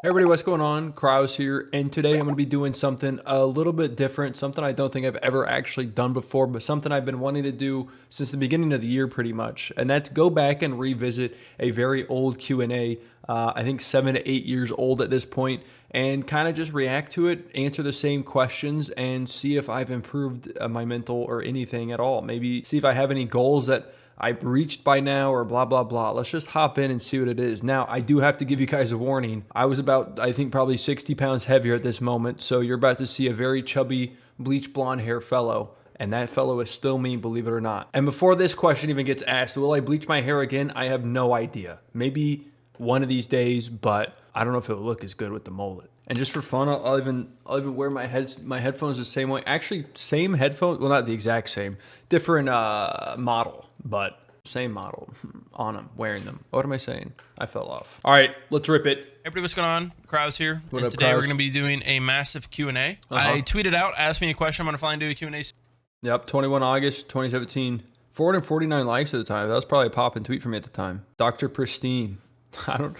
Hey everybody, what's going on? Kryoz here, and today I'm going to be doing something a little bit different, something I don't think I've ever actually done before, but something I've been wanting to do since the beginning of the year pretty much, and that's go back and revisit a very old Q&A, I think 7 to 8 years old at this point, and kind of just react to it, answer the same questions, and see if I've improved my mental or anything at all. Maybe see if I have any goals that I've reached by now or blah, blah, blah. Let's just hop in and see what it is. Now, I do have to give you guys a warning. I was about, I think, probably 60 pounds heavier at this moment. So you're about to see a very chubby, bleach blonde hair fellow. And that fellow is still me, believe it or not. And before this question even gets asked, will I bleach my hair again? I have no idea. Maybe one of these days, but I don't know if it will look as good with the mullet. And just for fun, I'll even wear my headphones the same way. Actually, same headphones. Well, not the exact same. Different model, but same model on them, wearing them. What am I saying? I fell off. All right, let's rip it. Hey everybody, what's going on? Kryoz here. What and up, today Kryoz? we're going to be doing a massive Q&A. I tweeted out, ask me a question. I'm going to finally do a Q&A. Yep, 21 August 2017. 449 likes at the time. That was probably a poppin' tweet from me at the time. Dr. Pristine. I don't...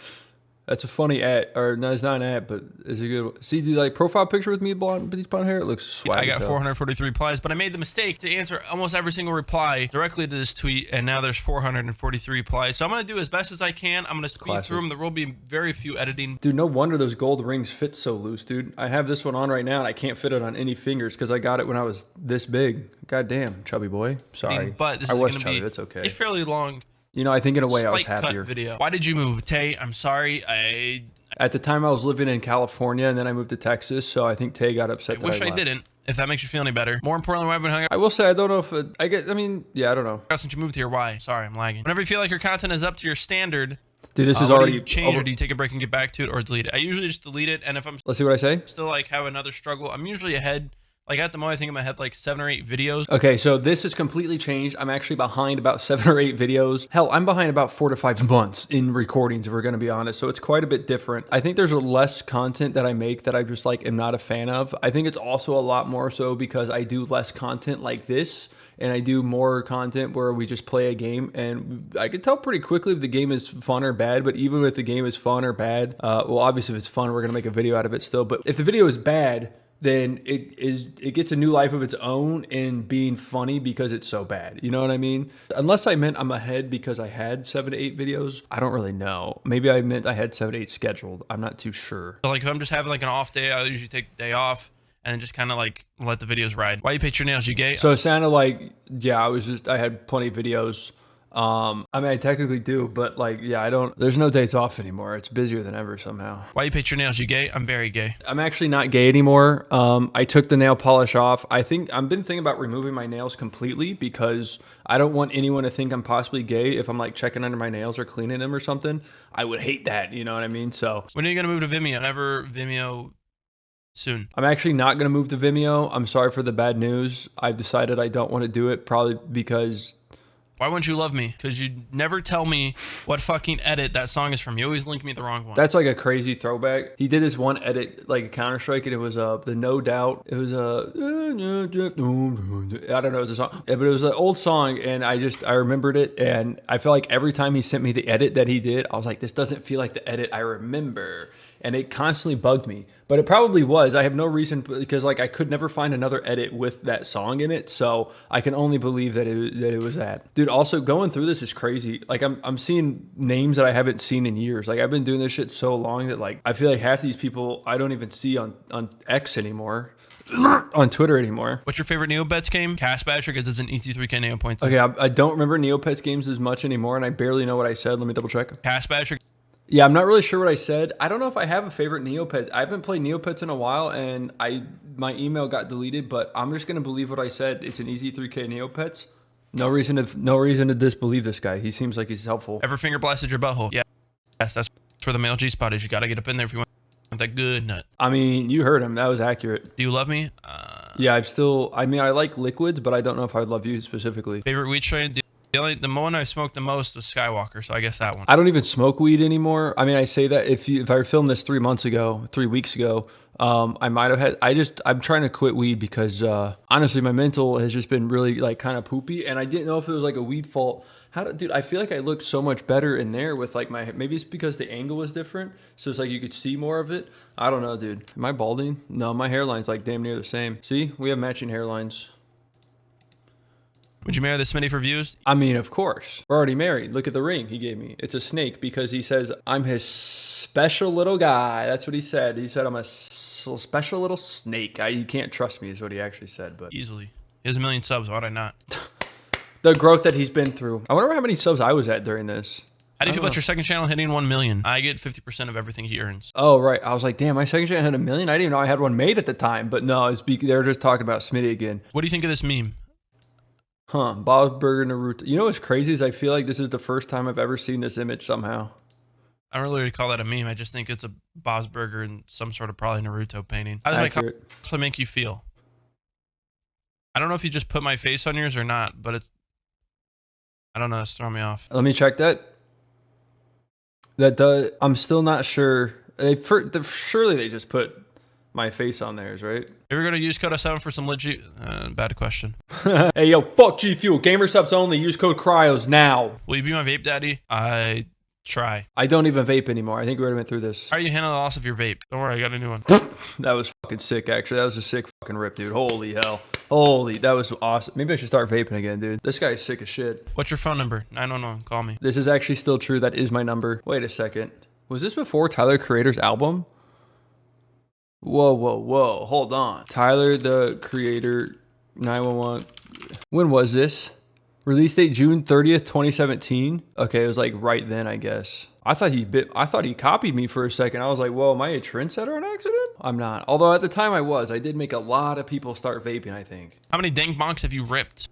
That's a funny ad, or no, it's not an ad, but it's a good one. See, dude, like profile picture with me blonde hair, it looks swag. I got 443 replies, but I made the mistake to answer almost every single reply directly to this tweet, and now there's 443 replies. So I'm going to do as best as I can. I'm going to speed through them. There will be very few editing. Dude, no wonder those gold rings fit so loose, dude. I have this one on right now, and I can't fit it on any fingers because I got it when I was this big. God damn, chubby boy. Sorry. But this I is was going to chubby, be that's okay. a fairly long, You know, I think in a way I was slight happier. cut video. Why did you move? Tay, I'm sorry. At the time I was living in California, and then I moved to Texas, so I think Tay got upset I that wish I left. didn't, if that makes you feel any better. More importantly, I've been hung out. I will say, I don't know if yeah, I don't know. Since you moved here, why? Sorry, I'm lagging. Whenever you feel like your content is up to your standard, Dude, this is what do already you change, or do you take a break and get back to it, or delete it? I usually just delete it, and if I'm Let's see what I say. still like have another struggle, I'm usually ahead. Like at the moment, I think I'm ahead like 7 or 8 videos. Okay, so this has completely changed. I'm actually behind about 7 or 8 videos. Hell, I'm behind about 4 to 5 months in recordings, if we're going to be honest. So it's quite a bit different. I think there's a less content that I make that I just like am not a fan of. I think it's also a lot more so because I do less content like this, and I do more content where we just play a game, and I can tell pretty quickly if the game is fun or bad. But even if the game is fun or bad, well, obviously if it's fun, we're going to make a video out of it still. But if the video is bad, then it gets a new life of its own in being funny because it's so bad. You know what I mean? Unless I meant I'm ahead because I had 7 to 8 videos. I don't really know. Maybe I meant I had 7 to 8 scheduled. I'm not too sure. So like if I'm just having like an off day, I usually take the day off and just kind of like let the videos ride. Why you paint your nails? You gay? So it sounded like, yeah, I had plenty of videos. I mean, I technically do, but like, yeah, there's no days off anymore. It's busier than ever somehow. Why you paint your nails? You gay? I'm very gay. I'm actually not gay anymore. I took the nail polish off. I've been thinking about removing my nails completely because I don't want anyone to think I'm possibly gay if I'm like checking under my nails or cleaning them or something. I would hate that, you know what I mean? So When are you going to move to Vimeo? Never Vimeo soon. I'm actually not going to move to Vimeo. I'm sorry for the bad news. I've decided I don't want to do it, probably because... Why wouldn't you love me? Because you never tell me what fucking edit that song is from. You always link me the wrong one. That's like a crazy throwback. He did this one edit, like a Counter-Strike, and it was the No Doubt. It was I don't know, it was a song. Yeah, but it was an old song, and I remembered it, and I feel like every time he sent me the edit that he did, I was like, this doesn't feel like the edit I remember. And it constantly bugged me. But it probably was. I have no reason, because like I could never find another edit with that song in it. So I can only believe that it was that. Dude, also going through this is crazy. Like I'm seeing names that I haven't seen in years. Like I've been doing this shit so long that like I feel like half these people I don't even see on X anymore. On Twitter anymore. What's your favorite Neopets game? Cash Basher, because it's an easy 3K Neo points. Okay, I don't remember Neopets games as much anymore, and I barely know what I said. Let me double check. Cash Basher. Yeah, I'm not really sure what I said. I don't know if I have a favorite Neopets. I haven't played Neopets in a while, and my email got deleted, but I'm just gonna believe what I said. It's an easy 3K Neopets. No reason to disbelieve this guy. He seems like he's helpful. Ever finger blasted your butthole? Yeah. Yes, that's where the male G spot is. You gotta get up in there if you want that good nut. I mean, you heard him. That was accurate. Do you love me? Yeah, I like liquids, but I don't know if I would love you specifically. Favorite weed strain? The one I smoked the most was Skywalker, so I guess that one. I don't even smoke weed anymore. I mean, I say that if I filmed this 3 weeks ago, I might have had. I'm trying to quit weed because honestly, my mental has just been really like kind of poopy, and I didn't know if it was like a weed fault. Dude, I feel like I look so much better in there with like maybe it's because the angle was different. So it's like you could see more of it. I don't know, dude. Am I balding? No, my hairline's like damn near the same. See, we have matching hairlines. Would you marry the Smitty for views? I mean, of course. We're already married. Look at the ring he gave me. It's a snake because he says, I'm his special little guy. That's what he said. He said, I'm a special little snake. You can't trust me is what he actually said. But easily. He has 1 million subs. Why'd I not? The growth that he's been through. I wonder how many subs I was at during this. How do you feel about your second channel hitting 1 million? I get 50% of everything he earns. Oh, right. I was like, damn, my second channel had 1 million? I didn't even know I had one made at the time. But no, they were just talking about Smitty again. What do you think of this meme? Bob's Burger Naruto. You know what's crazy is I feel like this is the first time I've ever seen this image somehow. I don't really call that a meme. I just think it's a Bob's Burger and some sort of probably Naruto painting. How does my cosplay make you feel? I don't know if you just put my face on yours or not, but I don't know. It's throwing me off. Let me check that. I'm still not sure. Surely they just put my face on theirs, right? Ever going to use code 7 for some legit? Bad question. Hey, yo, fuck G Fuel. Gamer subs only. Use code Kryoz now. Will you be my vape daddy? I try. I don't even vape anymore. I think we already went through this. How are you handling the loss of your vape? Don't worry, I got a new one. That was fucking sick, actually. That was a sick fucking rip, dude. Holy hell. That was awesome. Maybe I should start vaping again, dude. This guy is sick as shit. What's your phone number? 911. Call me. This is actually still true. That is my number. Wait a second. Was this before Tyler Creator's album? Whoa. Hold on. Tyler, the Creator, 911. When was this? Release date June 30th, 2017. Okay, it was like right then, I guess. I thought he copied me for a second. I was like, whoa, am I a trendsetter on accident? I'm not. Although at the time I was. I did make a lot of people start vaping, I think. How many dank bonks have you ripped?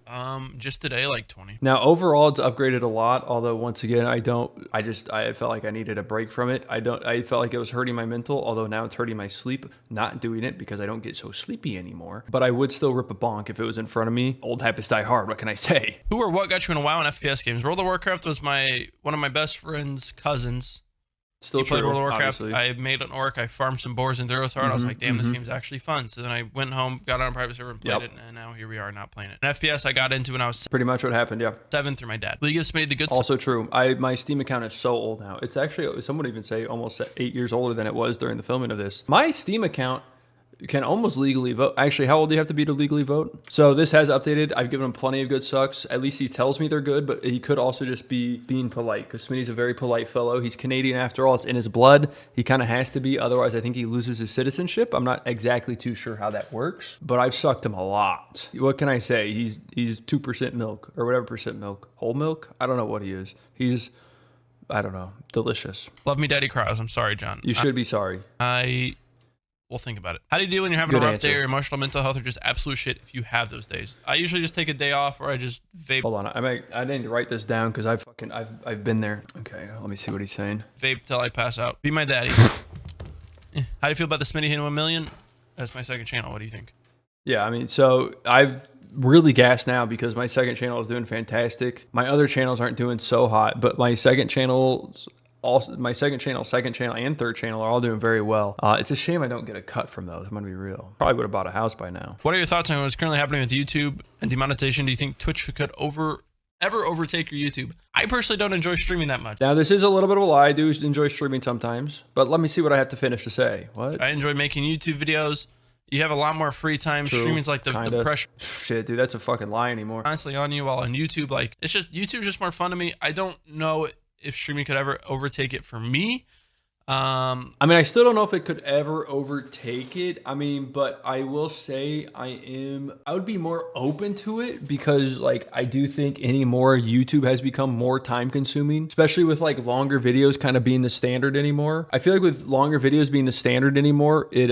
Just today, like 20. Now, overall, it's upgraded a lot. Although, once again, I felt like I needed a break from it. I felt like it was hurting my mental. Although now it's hurting my sleep. Not doing it because I don't get so sleepy anymore. But I would still rip a bonk if it was in front of me. Old habits die hard. What can I say? Who or what got you into WoW and FPS games? World of Warcraft was one of my best friend's cousins. Still he true, played World of Warcraft. Obviously. I made an orc. I farmed some boars in Durotar. And I was like, damn, this game's actually fun. So then I went home, got on a private server and played it. And now here we are not playing it. And FPS I got into when I was pretty much what happened, yeah. 7 through my dad. Will you give Smitty the good Also true. My Steam account is so old now. It's actually, some would even say, almost 8 years older than it was during the filming of this. My Steam account can almost legally vote. Actually, how old do you have to be to legally vote? So this has updated. I've given him plenty of good sucks. At least he tells me they're good, but he could also just be being polite because Smitty's a very polite fellow. He's Canadian after all. It's in his blood. He kind of has to be. Otherwise, I think he loses his citizenship. I'm not exactly too sure how that works, but I've sucked him a lot. What can I say? He's 2% milk or whatever percent milk. Whole milk? I don't know what he is. He's, I don't know, delicious. Love me, Daddy Kryoz. I'm sorry, John. You should be sorry. We'll think about it. How do you do when you're having a rough day or emotional, mental health, or just absolute shit if you have those days? I usually just take a day off or I just vape. Hold on. I didn't write this down because I've been there. Okay, let me see what he's saying. Vape till I pass out. Be my daddy. How do you feel about the Smitty hitting 1 million? That's my second channel. What do you think? Yeah, I mean, so I've really gassed now because my second channel is doing fantastic. My other channels aren't doing so hot, but my second channel, and third channel are all doing very well. It's a shame I don't get a cut from those. I'm gonna be real. Probably would have bought a house by now. What are your thoughts on what's currently happening with YouTube and demonetization? Do you think Twitch could ever overtake your YouTube? I personally don't enjoy streaming that much. Now, this is a little bit of a lie. I do enjoy streaming sometimes, but let me see what I have to finish to say. What? I enjoy making YouTube videos. You have a lot of free time. True, streaming's like the pressure. Shit, dude, that's a fucking lie anymore. Constantly on you, while on YouTube, like YouTube's just more fun to me. I don't know if streaming could ever overtake it for me. I mean, I still don't know if it could ever overtake it. I mean, but I will say I would be more open to it because like, I do think anymore YouTube has become more time consuming, especially with like longer videos kind of being the standard anymore. I feel like with longer videos being the standard anymore, it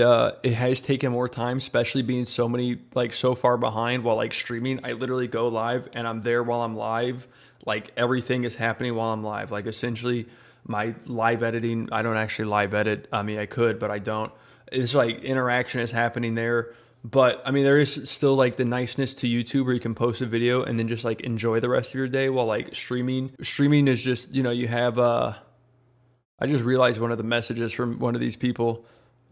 has taken more time, especially being so far behind while like streaming. I literally go live and I'm there while I'm live. Like everything is happening while I'm live. Like essentially, my live editing, I don't actually live edit. I mean, I could, but I don't. It's like interaction is happening there. But I mean, there is still like the niceness to YouTube where you can post a video and then just like enjoy the rest of your day while like streaming. Streaming is just, you have, I just realized one of the messages from one of these people.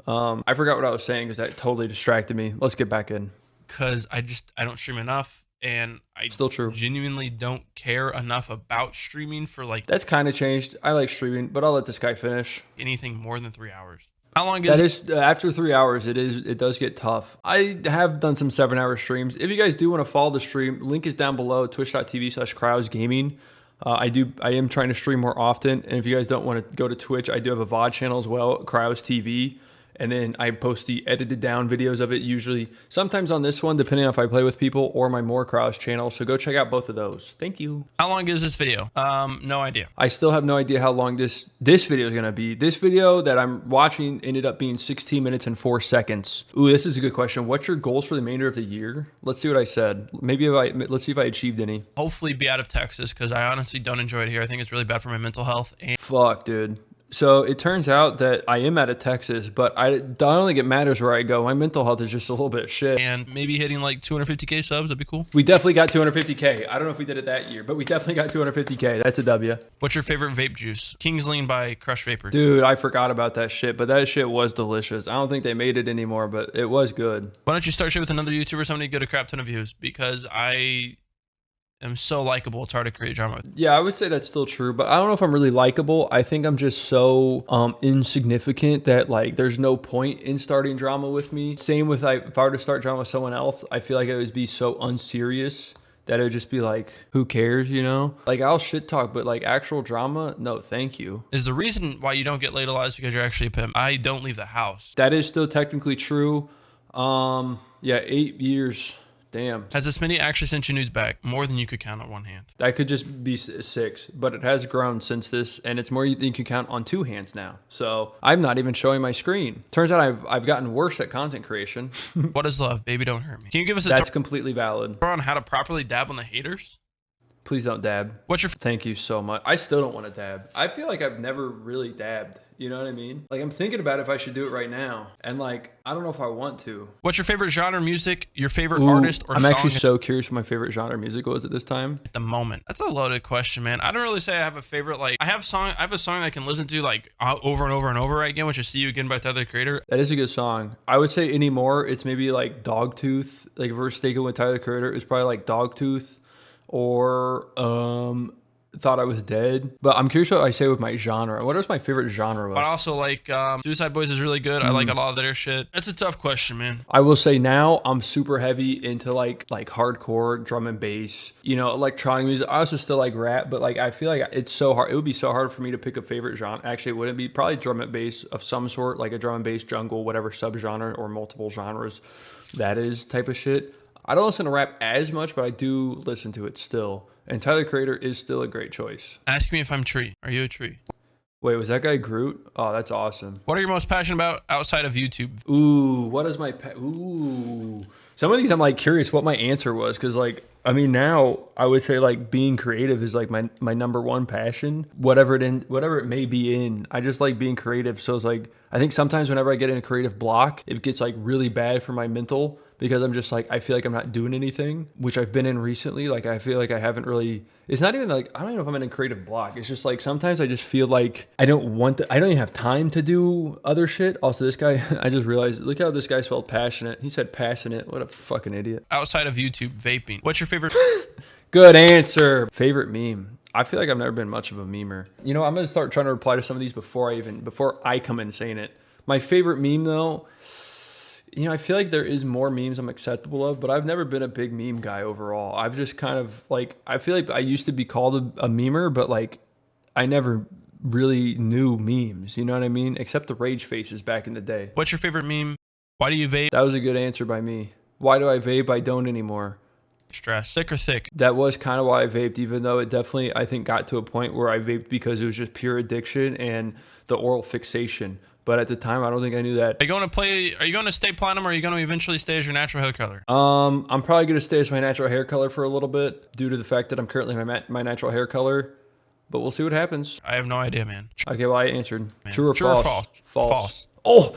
I forgot what I was saying because that totally distracted me. Let's get back in. Because I don't stream enough. and I Still true. genuinely don't care enough about streaming for like That's kind of changed. I like streaming, but I'll let this guy finish. anything more than 3 hours. How long That is after 3 hours, it does get tough. I have done some 7-hour streams. If you guys do want to follow the stream, link is down below, twitch.tv/Kryoz Gaming. I am trying to stream more often, and if you guys don't want to go to Twitch, I do have a VOD channel as well, Kryoz TV. And then I post the edited down videos of it, usually sometimes on this one, depending on if I play with people, or my More Kryoz channel. So go check out both of those. Thank you. How long is this video? No idea. I still have no idea how long this video is going to be. This video that I'm watching ended up being 16 minutes and 4 seconds. Ooh, this is a good question. What's your goals for the remainder of the year? Let's see what I said. Let's see if I achieved any. Hopefully be out of Texas, because I honestly don't enjoy it here. I think it's really bad for my mental health. And fuck, dude. So it turns out that I am out of Texas, but I don't think it matters where I go. My mental health is just a little bit shit. And maybe hitting like 250K subs, that'd be cool. We definitely got 250K. I don't know if we did it that year, but we definitely got 250K. That's a W. What's your favorite vape juice? King's Lean by Crush Vapor. Dude, I forgot about that shit, but that shit was delicious. I don't think they made it anymore, but it was good. Why don't you start shit with another YouTuber, somebody get a crap ton of views? Because I am so likable, it's hard to create drama. Yeah, I would say that's still true, but I don't know if I'm really likable. I think I'm just so insignificant that like there's no point in starting drama with me. Same with like if I were to start drama with someone else, I feel like it would be so unserious that it would just be like, who cares, you know? Like I'll shit talk, but like actual drama, no, thank you. Is the reason why you don't get laid a lot is because you're actually a pimp. I don't leave the house. That is still technically true. Yeah, 8 years. Damn. Has the Smitty actually sent you news back? More than you could count on one hand. That could just be 6, but it has grown since this, and it's more than you can count on 2 hands now. So I'm not even showing my screen. Turns out I've gotten worse at content creation. What is love? Baby, don't hurt me. Can you give us a That's completely valid. on how to properly dab on the haters? Please don't dab. What's your... Thank you so much. I still don't want to dab. I feel like I've never really dabbed. You know what I mean? Like I'm thinking about if I should do it right now. And like, I don't know if I want to. What's your favorite genre of music? Your favorite artist or I'm song? actually so curious what my favorite genre of music was at this time. At the moment. That's a loaded question, man. I don't really say I have a favorite. Like I have a song I can listen to like over and over and over again, which is See You Again by Tyler the Creator. That is a good song. I would say anymore, it's maybe like Dogtooth. Like if we're sticking with Tyler the Creator, it's probably like Dogtooth or Thought I Was Dead. But I'm curious what I say with my genre. What is my favorite genre was? But also like Suicide Boys is really good. I like a lot of their shit. That's a tough question, man. I will say now I'm super heavy into like hardcore drum and bass, you know, electronic music. I also still like rap, but like I feel like it's so hard. It would be so hard for me to pick a favorite genre. Actually, it wouldn't be. Probably drum and bass of some sort, like a drum and bass jungle, whatever subgenre or multiple genres that is type of shit. I don't listen to rap as much, but I do listen to it still. And Tyler the Creator is still a great choice. Ask me if I'm tree. Are you a tree? Wait, was that guy Groot? Oh, that's awesome. What are you most passionate about outside of YouTube? Ooh, what is my... Ooh. Some of these I'm like curious what my answer was. Because like, I mean, now I would say like being creative is like my number one passion. Whatever it may be in. I just like being creative. So it's like, I think sometimes whenever I get in a creative block, it gets like really bad for my mental. Because I'm just like, I feel like I'm not doing anything, which I've been in recently. Like, I feel like I haven't really, it's not even like, I don't even know if I'm in a creative block. It's just like, sometimes I just feel like I don't even have time to do other shit. Also, this guy, I just realized, look how this guy spelled passionate. He said passionate. What a fucking idiot. Outside of YouTube, vaping. What's your favorite? Good answer. Favorite meme. I feel like I've never been much of a memer. You know, I'm going to start trying to reply to some of these before I come in saying it. My favorite meme though, you know, I feel like there is more memes I'm acceptable of, but I've never been a big meme guy overall. I've just kind of like, I feel like I used to be called a memer, but like I never really knew memes. You know what I mean? Except the rage faces back in the day. What's your favorite meme? Why do you vape? That was a good answer by me. Why do I vape? I don't anymore. Stress. Thick or thick? That was kind of why I vaped, even though it definitely, I think, got to a point where I vaped because it was just pure addiction and the oral fixation. But at the time, I don't think I knew that. Are you going to stay platinum, or are you going to eventually stay as your natural hair color? I'm probably going to stay as my natural hair color for a little bit due to the fact that I'm currently my natural hair color. But we'll see what happens. I have no idea, man. Okay, well, I answered. Man. True or false? False. Oh!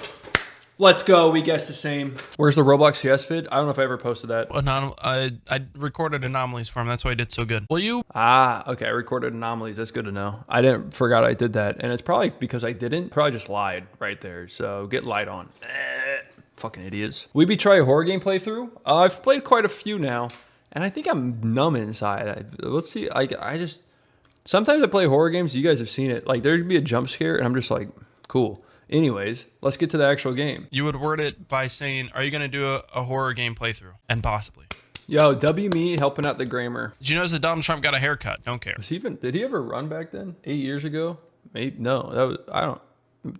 Let's go. We guessed the same. Where's the Roblox CS vid? I don't know if I ever posted that. I recorded anomalies for him. That's why I did so good. Will you? Okay. I recorded anomalies. That's good to know. I forgot I did that. And it's probably because I didn't. Probably just lied right there. So get lied on. Fucking idiots. We be try a horror game playthrough? I've played quite a few now. and I think I'm numb inside. Let's see. I just sometimes I play horror games. You guys have seen it. Like there could be a jump scare, and I'm just like, cool. Anyways, let's get to the actual game. You would word it by saying, "Are you gonna do a horror game playthrough?" And possibly. Yo, W me helping out the grammar. Did you notice that Donald Trump got a haircut? Don't care. Did he ever run back then? 8 years ago? Maybe no. That was I don't.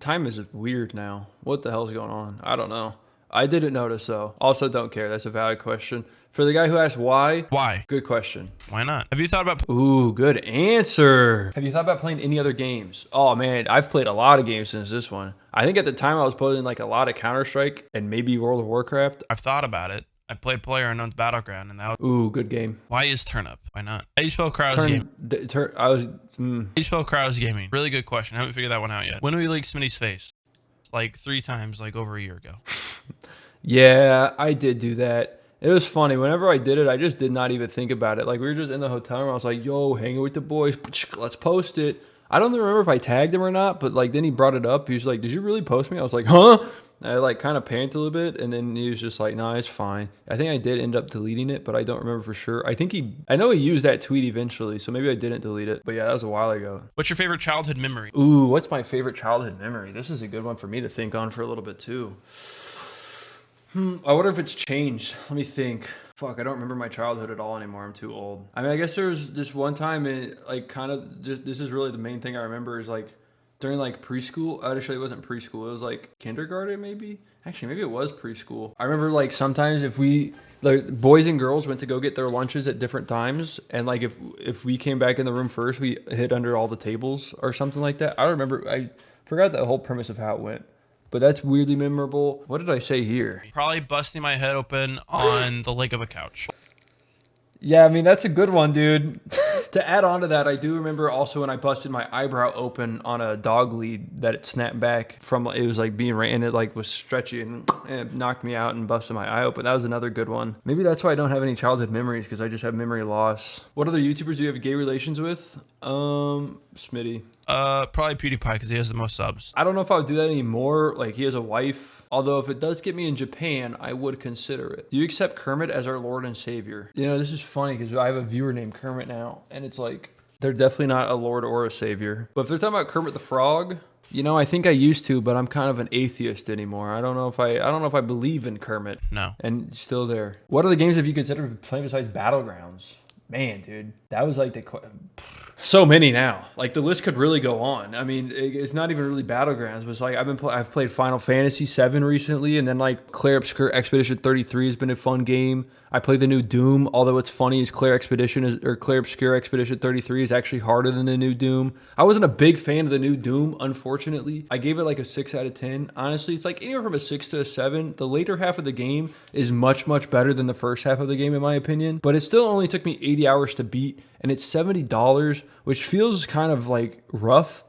Time is weird now. What the hell's going on? I don't know. I didn't notice though. Also, don't care. That's a valid question. For the guy who asked why. Why? Good question. Why not? Have you thought about? Ooh, good answer. Have you thought about playing any other games? Oh man, I've played a lot of games since this one. I think at the time I was playing like a lot of Counter-Strike and maybe World of Warcraft. I've thought about it. I played PlayerUnknown's Battleground, and that was... Ooh, good game. Why is Turnip? Why not? How do you spell Kryoz Gaming? How do you spell Kryoz Gaming? Really good question. I haven't figured that one out yet. When do we leak Smitty's face? Like 3 times, like over a year ago. Yeah, I did do that. It was funny. Whenever I did it, I just did not even think about it. Like we were just in the hotel room. I was like, yo, hanging with the boys. Let's post it. I don't remember if I tagged him or not, but like then he brought it up. He was like, did you really post me? I was like, huh? I like kind of panicked a little bit, and then he was just like, "No, it's fine." I think I did end up deleting it, but I don't remember for sure. I know he used that tweet eventually, so maybe I didn't delete it. But yeah, that was a while ago. What's your favorite childhood memory? Ooh, what's my favorite childhood memory? This is a good one for me to think on for a little bit too. I wonder if it's changed. Let me think. Fuck, I don't remember my childhood at all anymore. I'm too old. I mean, I guess there was just one time, like kind of just this is really the main thing I remember is like. During like preschool, actually it wasn't preschool, it was like kindergarten maybe. Actually, maybe it was preschool. I remember like sometimes if we, like boys and girls went to go get their lunches at different times, and like if we came back in the room first, we hid under all the tables or something like that. I remember, I forgot the whole premise of how it went, but that's weirdly memorable. What did I say here? Probably busting my head open on the leg of a couch. Yeah, I mean, that's a good one, dude. To add on to that, I do remember also when I busted my eyebrow open on a dog lead that it snapped back from, it was like being ran, and it like was stretchy and it knocked me out and busted my eye open. That was another good one. Maybe that's why I don't have any childhood memories, because I just have memory loss. What other YouTubers do you have gay relations with? Smitty. Probably PewDiePie, because he has the most subs. I don't know if I would do that anymore. Like, he has a wife. Although if it does get me in Japan, I would consider it. Do you accept Kermit as our Lord and Savior? You know, this is funny because I have a viewer named Kermit now, and it's like, they're definitely not a Lord or a Savior. But if they're talking about Kermit the Frog, you know, I think I used to, but I'm kind of an atheist anymore. I don't know if I believe in Kermit. No. And still there. What other games have you considered playing besides Battlegrounds? Man, dude, that was like so many now. Like the list could really go on. I mean, it's not even really Battlegrounds, but it's like I've played Final Fantasy VII recently, and then like Claire Obscure Expedition 33 has been a fun game. I played the new Doom, although what's funny is Claire Obscure Expedition 33 is actually harder than the new Doom. I wasn't a big fan of the new Doom, unfortunately. I gave it like a 6 out of 10. Honestly, it's like anywhere from a 6 to a 7. The later half of the game is much, much better than the first half of the game, in my opinion. But it still only took me 80 hours to beat, and it's $70, which feels kind of like rough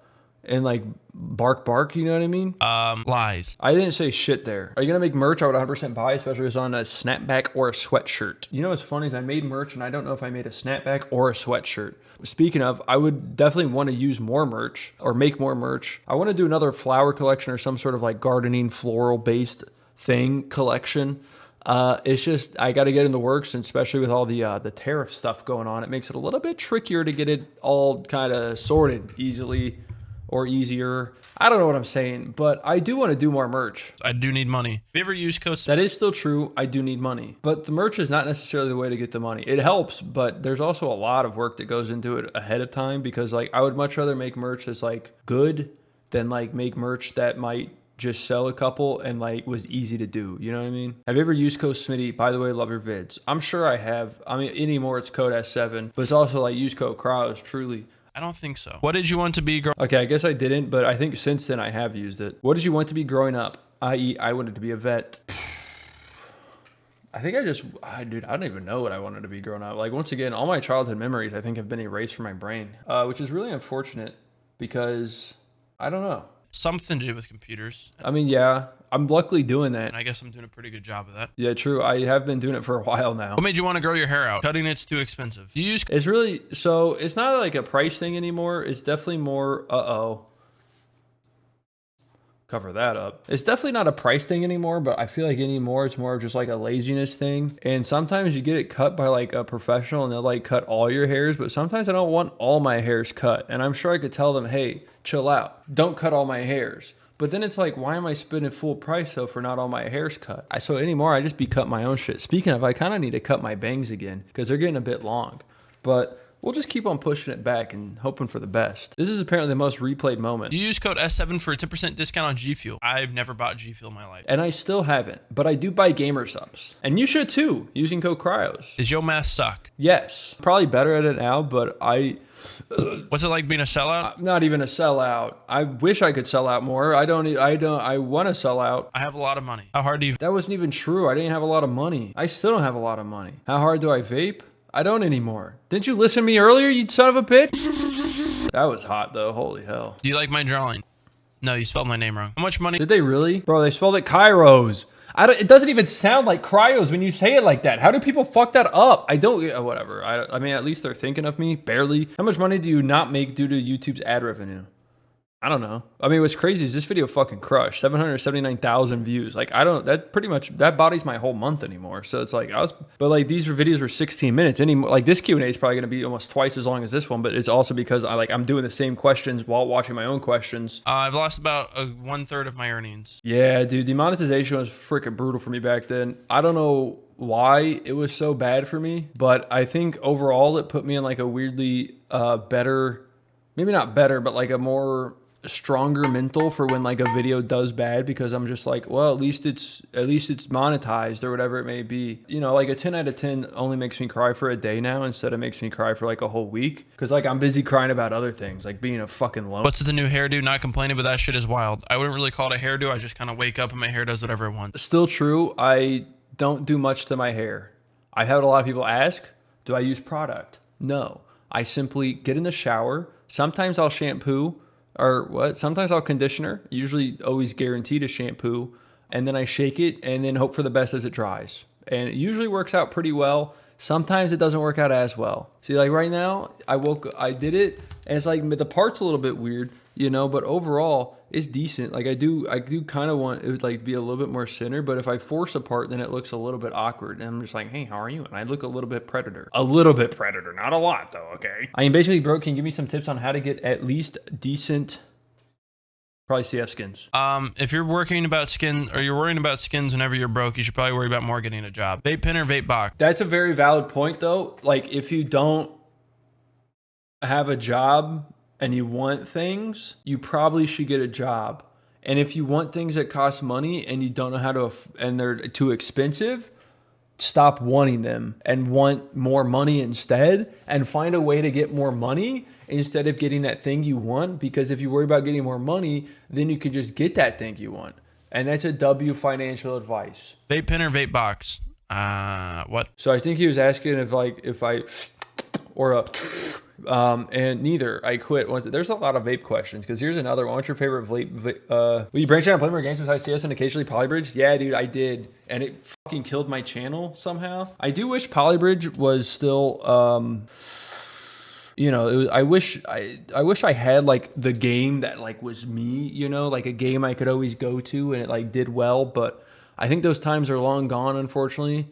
and like bark, you know what I mean? Lies. I didn't say shit there. Are you gonna make merch I would 100% buy, especially if it's on a snapback or a sweatshirt? You know what's funny is I made merch and I don't know if I made a snapback or a sweatshirt. Speaking of, I would definitely want to use more merch or make more merch. I want to do another flower collection or some sort of like gardening floral based thing collection. It's just, I got to get in the works, and especially with all the tariff stuff going on, it makes it a little bit trickier to get it all kind of sorted easily or easier. I don't know what I'm saying, but I do want to do more merch. I do need money. Have you ever used code? That is still true. I do need money, but the merch is not necessarily the way to get the money. It helps, but there's also a lot of work that goes into it ahead of time, because like I would much rather make merch that's like good than like make merch that might just sell a couple and like was easy to do. You know what I mean? Have you ever used code Smitty? By the way, love your vids. I'm sure I have. I mean, anymore it's code S7, but it's also like use code Kryoz, truly. I don't think so. What did you want to be growing? Okay, I guess I didn't, but I think since then I have used it. What did you want to be growing up? I.e., I wanted to be a vet. I think dude, I don't even know what I wanted to be growing up. Like, once again, all my childhood memories I think have been erased from my brain, which is really unfortunate because I don't know. Something to do with computers. I mean, yeah, I'm luckily doing that. And I guess I'm doing a pretty good job of that. Yeah, true. I have been doing it for a while now. What made you want to grow your hair out? Cutting it's too expensive. Do you use? It's really, so it's not like a price thing anymore. It's definitely more, cover that up. It's definitely not a price thing anymore, but I feel like anymore it's more of just like a laziness thing. And sometimes you get it cut by like a professional and they'll like cut all your hairs, but sometimes I don't want all my hairs cut. And I'm sure I could tell them, hey, chill out, don't cut all my hairs. But then it's like, why am I spending full price though for not all my hairs cut? So anymore, I just be cutting my own shit. Speaking of, I kind of need to cut my bangs again because they're getting a bit long. But we'll just keep on pushing it back and hoping for the best. This is apparently the most replayed moment. You use code S7 for a 10% discount on G Fuel. I've never bought G Fuel in my life. And I still haven't, but I do buy gamer subs. And you should too, using code Kryoz. Does your math suck? Yes. Probably better at it now, but what's it like being a sellout? Not even a sellout. I wish I could sell out more. I want to sell out. I have a lot of money. How hard do you? That wasn't even true. I didn't have a lot of money. I still don't have a lot of money. How hard do I vape? I don't anymore. Didn't you listen to me earlier, you son of a bitch? That was hot though, holy hell. Do you like my drawing? No, you spelled my name wrong. How much money? Did they really? Bro, they spelled it Kryoz. It doesn't even sound like Kryoz when you say it like that. How do people fuck that up? Whatever. I mean, at least they're thinking of me, barely. How much money do you not make due to YouTube's ad revenue? I don't know. I mean, what's crazy is this video fucking crushed. 779,000 views. Like, that bodies my whole month anymore. So it's like, but like these videos were 16 minutes. Like this Q&A is probably going to be almost twice as long as this one, but it's also because I'm doing the same questions while watching my own questions. I've lost about 1/3 of my earnings. Yeah, dude, demonetization was freaking brutal for me back then. I don't know why it was so bad for me, but I think overall it put me in like a weirdly better, maybe not better, but like a more stronger mental for when like a video does bad, because I'm just like, well, at least it's monetized or whatever it may be. You know, like a 10 out of 10 only makes me cry for a day now instead of makes me cry for like a whole week, because like I'm busy crying about other things like being a fucking loan. What's the new hairdo? Not complaining, but that shit is wild. I wouldn't really call it a hairdo. I just kind of wake up and my hair does whatever it wants. Still true. I don't do much to my hair. I've had a lot of people ask, do I use product? No, I simply get in the shower. Sometimes I'll shampoo. Sometimes I'll conditioner, usually always guaranteed a shampoo, and then I shake it and then hope for the best as it dries. And it usually works out pretty well. Sometimes it doesn't work out as well. See, like right now, I did it, and it's like the part's a little bit weird, you know, but overall it's decent. Like I do kind of want it to like be a little bit more center, but if I force a part, then it looks a little bit awkward. And I'm just like, hey, how are you? And I look a little bit predator. A little bit predator, not a lot though, okay? I mean, basically, bro, can you give me some tips on how to get at least decent, probably CF skins? If you're worrying about skins whenever you're broke, you should probably worry about more getting a job. Vape pen or vape box? That's a very valid point though. Like if you don't have a job and you want things, you probably should get a job. And if you want things that cost money and you don't know how to, and they're too expensive, stop wanting them and want more money instead, and find a way to get more money instead of getting that thing you want. Because if you worry about getting more money, then you can just get that thing you want. And that's a W financial advice. Vape pen or vape box? What? So I think he was asking and neither. I quit once. There's a lot of vape questions, because here's another one. What's your favorite vape? Will you branch out and play more games besides CS and occasionally Polybridge? Yeah, dude, I did, and it fucking killed my channel somehow. I do wish Polybridge was still, you know, I wish I had like the game that like was me, you know, like a game I could always go to and it like did well. But I think those times are long gone, unfortunately.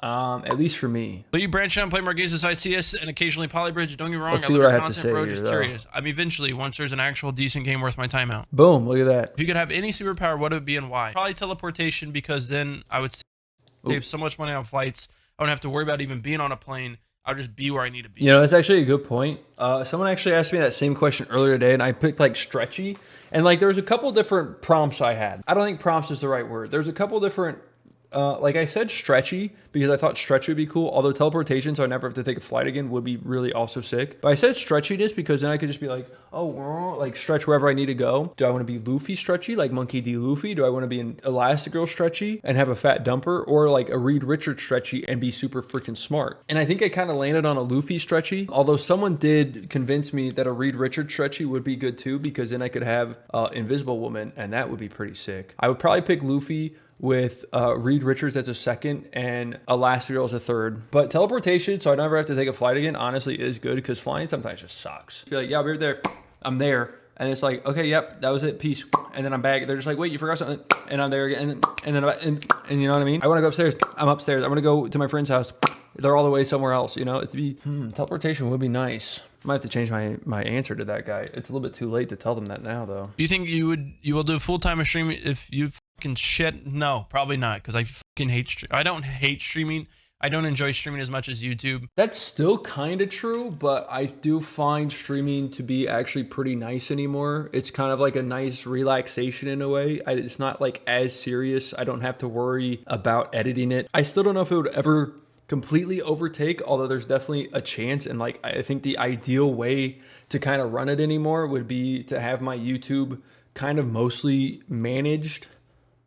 At least for me. But you branch out and play more games besides CS and occasionally Polybridge. Don't get me wrong. Let's see what I have to say bro, here, just though. curious. I mean, eventually, once there's an actual decent game worth my time out. Boom, look at that. If you could have any superpower, what would it be and why? Probably teleportation, because then I would save so much money on flights. I wouldn't have to worry about even being on a plane. I would just be where I need to be. You know, that's actually a good point. Someone actually asked me that same question earlier today, and I picked like stretchy. And like there was a couple different prompts I had. I don't think prompts is the right word. There's a couple different like I said stretchy because I thought stretch would be cool, although teleportation so I never have to take a flight again would be really also sick. But I said stretchiness because then I could just be like, oh, like stretch wherever I need to go. Do I want to be Luffy stretchy, like Monkey D. Luffy? Do I want to be an Elastigirl stretchy and have a fat dumper, or like a Reed Richards stretchy and be super freaking smart? And I think I kind of landed on a Luffy stretchy, although someone did convince me that a Reed Richards stretchy would be good too, because then I could have Invisible Woman, and that would be pretty sick. I would probably pick Luffy with Reed Richards as a second and Elastigirl as a third. But teleportation, so I never have to take a flight again, honestly is good, because flying sometimes just sucks. Be like, yeah, I'll be right there. I'm there. And it's like, okay, yep, that was it, peace. And then I'm back. They're just like, wait, you forgot something. And I'm there again. And you know what I mean? I want to go upstairs. I'm upstairs. I want to go to my friend's house. They're all the way somewhere else, you know? It'd be, teleportation would be nice. I might have to change my answer to that guy. It's a little bit too late to tell them that now, though. Do you think you will do full-time streaming if you fucking shit? No, probably not, because I fucking hate I don't hate streaming. I don't enjoy streaming as much as YouTube. That's still kind of true, but I do find streaming to be actually pretty nice anymore. It's kind of like a nice relaxation in a way. It's not like as serious. I don't have to worry about editing it. I still don't know if it would ever completely overtake, although there's definitely a chance. And like, I think the ideal way to kind of run it anymore would be to have my YouTube kind of mostly managed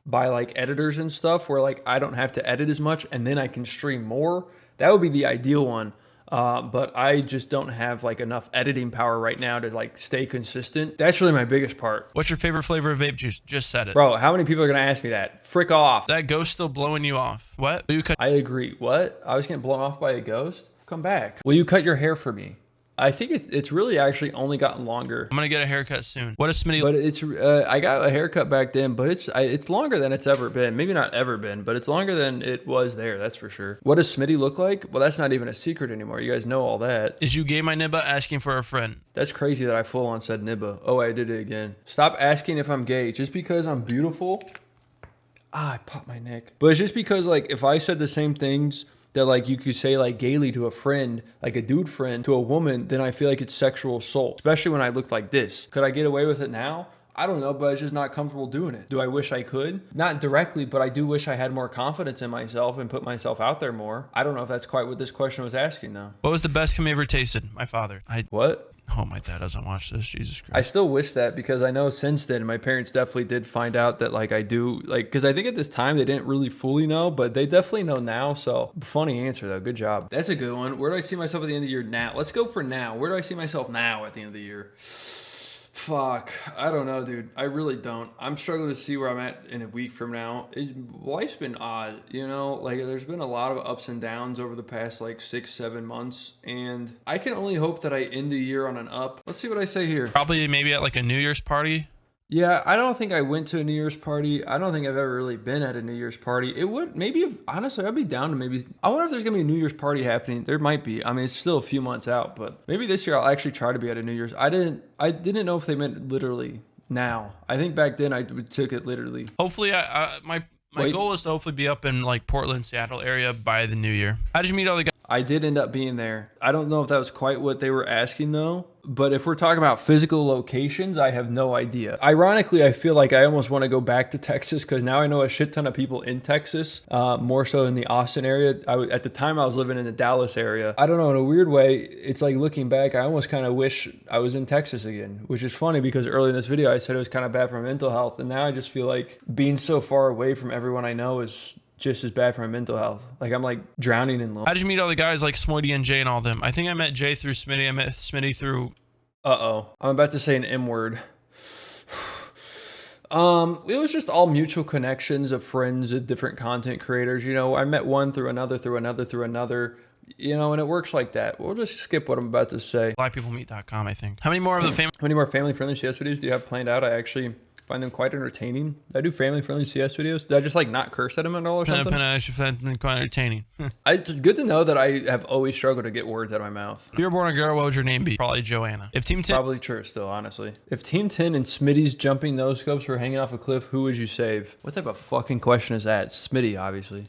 by like editors and stuff, where like I don't have to edit as much and then I can stream more. That would be the ideal one. But I just don't have like enough editing power right now to like stay consistent. That's really my biggest part. What's your favorite flavor of vape juice? Just said it. Bro, how many people are gonna ask me that? Frick off. That ghost still blowing you off. What? I agree. What? I was getting blown off by a ghost? Come back. Will you cut your hair for me? I think it's really actually only gotten longer. I'm gonna get a haircut soon. What is Smitty? But it's I got a haircut back then, but it's longer than it's ever been. Maybe not ever been, but it's longer than it was there. That's for sure. What does Smitty look like? Well, that's not even a secret anymore. You guys know all that. Is you gay my nibba asking for a friend? That's crazy that I full on said nibba. Oh, I did it again. Stop asking if I'm gay just because I'm beautiful. I popped my neck. But it's just because like if I said the same things that like you could say like gaily to a friend, like a dude friend to a woman, then I feel like it's sexual assault, especially when I look like this. Could I get away with it now? I don't know, but it's just not comfortable doing it. Do I wish I could? Not directly, but I do wish I had more confidence in myself and put myself out there more. I don't know if that's quite what this question was asking though. What was the best cum you ever tasted? My father. What? Oh, my dad doesn't watch this. Jesus Christ. I still wish that, because I know since then my parents definitely did find out that like I do, like, because I think at this time they didn't really fully know, but they definitely know now. So funny answer though. Good job. That's a good one. Where do I see myself at the end of the year now? Let's go for now. Where do I see myself now at the end of the year? Fuck, I don't know, dude. I really don't. I'm struggling to see where I'm at in a week from now. Life's been odd, you know? Like, there's been a lot of ups and downs over the past, like, 6-7 months, and I can only hope that I end the year on an up. Let's see what I say here. Probably maybe at, like, a New Year's party. Yeah, I don't think I went to a New Year's party. I don't think I've ever really been at a New Year's party. It would, maybe, if, honestly, I'd be down to maybe, I wonder if there's going to be a New Year's party happening. There might be. I mean, it's still a few months out, but maybe this year I'll actually try to be at a New Year's. I didn't know if they meant literally now. I think back then I took it literally. Hopefully, my goal is to hopefully be up in like Portland, Seattle area by the new year. How did you meet all the guys? I did end up being there. I don't know if that was quite what they were asking though, but if we're talking about physical locations, I have no idea. Ironically, I feel like I almost want to go back to Texas because now I know a shit ton of people in Texas, more so in the Austin area. At the time I was living in the Dallas area. I don't know, in a weird way, it's like looking back, I almost kind of wish I was in Texas again, which is funny because earlier in this video I said it was kind of bad for my mental health, and now I just feel like being so far away from everyone I know is just as bad for my mental health. Like I'm like drowning in love. How did you meet all the guys like Smitty and Jay and all them? I think I met Jay through Smitty. I met Smitty through... I'm about to say an M word. It was just all mutual connections of friends of different content creators. You know, I met one through another, you know, and it works like that. We'll just skip what I'm about to say. BlackPeopleMeet.com, I think. How many more family-friendly CS videos do you have planned out? I actually find them quite entertaining. Did I do family-friendly CS videos? Did I just like not curse at them at all or something? I should find them quite entertaining. It's good to know that I have always struggled to get words out of my mouth. If you were born a girl, what would your name be? Probably Joanna. If Team 10... Probably true still, honestly. If Team 10 and Smitty's jumping those scopes were hanging off a cliff, who would you save? What type of fucking question is that? Smitty, obviously.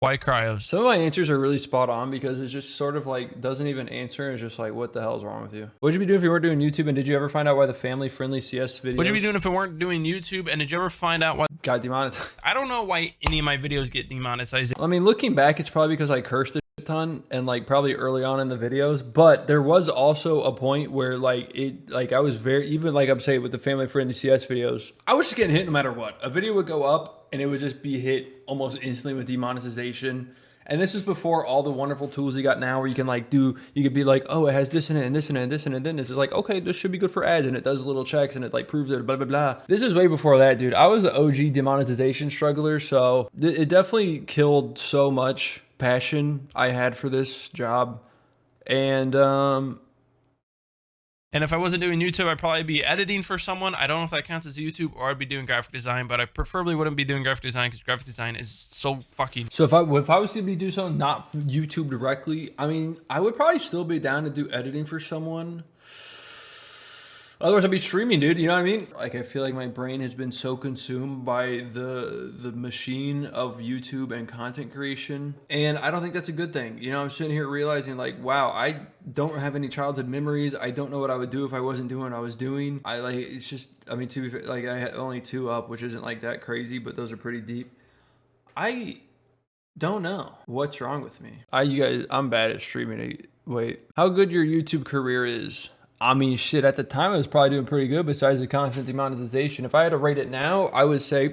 Why Kryoz? Some of my answers are really spot on because it's just sort of like doesn't even answer. It's just like, what the hell is wrong with you? What'd you be doing if you weren't doing YouTube? And did you ever find out why the family-friendly CS videos? What'd you be doing if it weren't doing YouTube? And did you ever find out why... got demonetized? I don't know why any of my videos get demonetized. I mean, looking back, it's probably because I cursed a ton and like probably early on in the videos, but there was also a point where I was very, even like I'm saying with the family-friendly CS videos, I was just getting hit no matter what. A video would go up and it would just be hit almost instantly with demonetization. And this is before all the wonderful tools you got now where you can like you could be like, oh, it has this in it and this in it and this in it. And then this is like, okay, this should be good for ads. And it does little checks and it like proves it, blah, blah, blah. This is way before that, dude. I was an OG demonetization struggler. So it definitely killed so much passion I had for this job. And And if I wasn't doing YouTube, I'd probably be editing for someone. I don't know if that counts as YouTube, or I'd be doing graphic design, but I preferably wouldn't be doing graphic design because graphic design is so fucking... So if I was to be do something not YouTube directly, I mean, I would probably still be down to do editing for someone. Otherwise, I'd be streaming, dude. You know what I mean? Like, I feel like my brain has been so consumed by the machine of YouTube and content creation. And I don't think that's a good thing. You know, I'm sitting here realizing, like, wow, I don't have any childhood memories. I don't know what I would do if I wasn't doing what I was doing. It's just, I mean, to be fair, like, I had only 2 up, which isn't, like, that crazy, but those are pretty deep. I don't know what's wrong with me. You guys, I'm bad at streaming. Wait, how good your YouTube career is? I mean, shit, at the time, I was probably doing pretty good besides the constant demonetization. If I had to rate it now, I would say...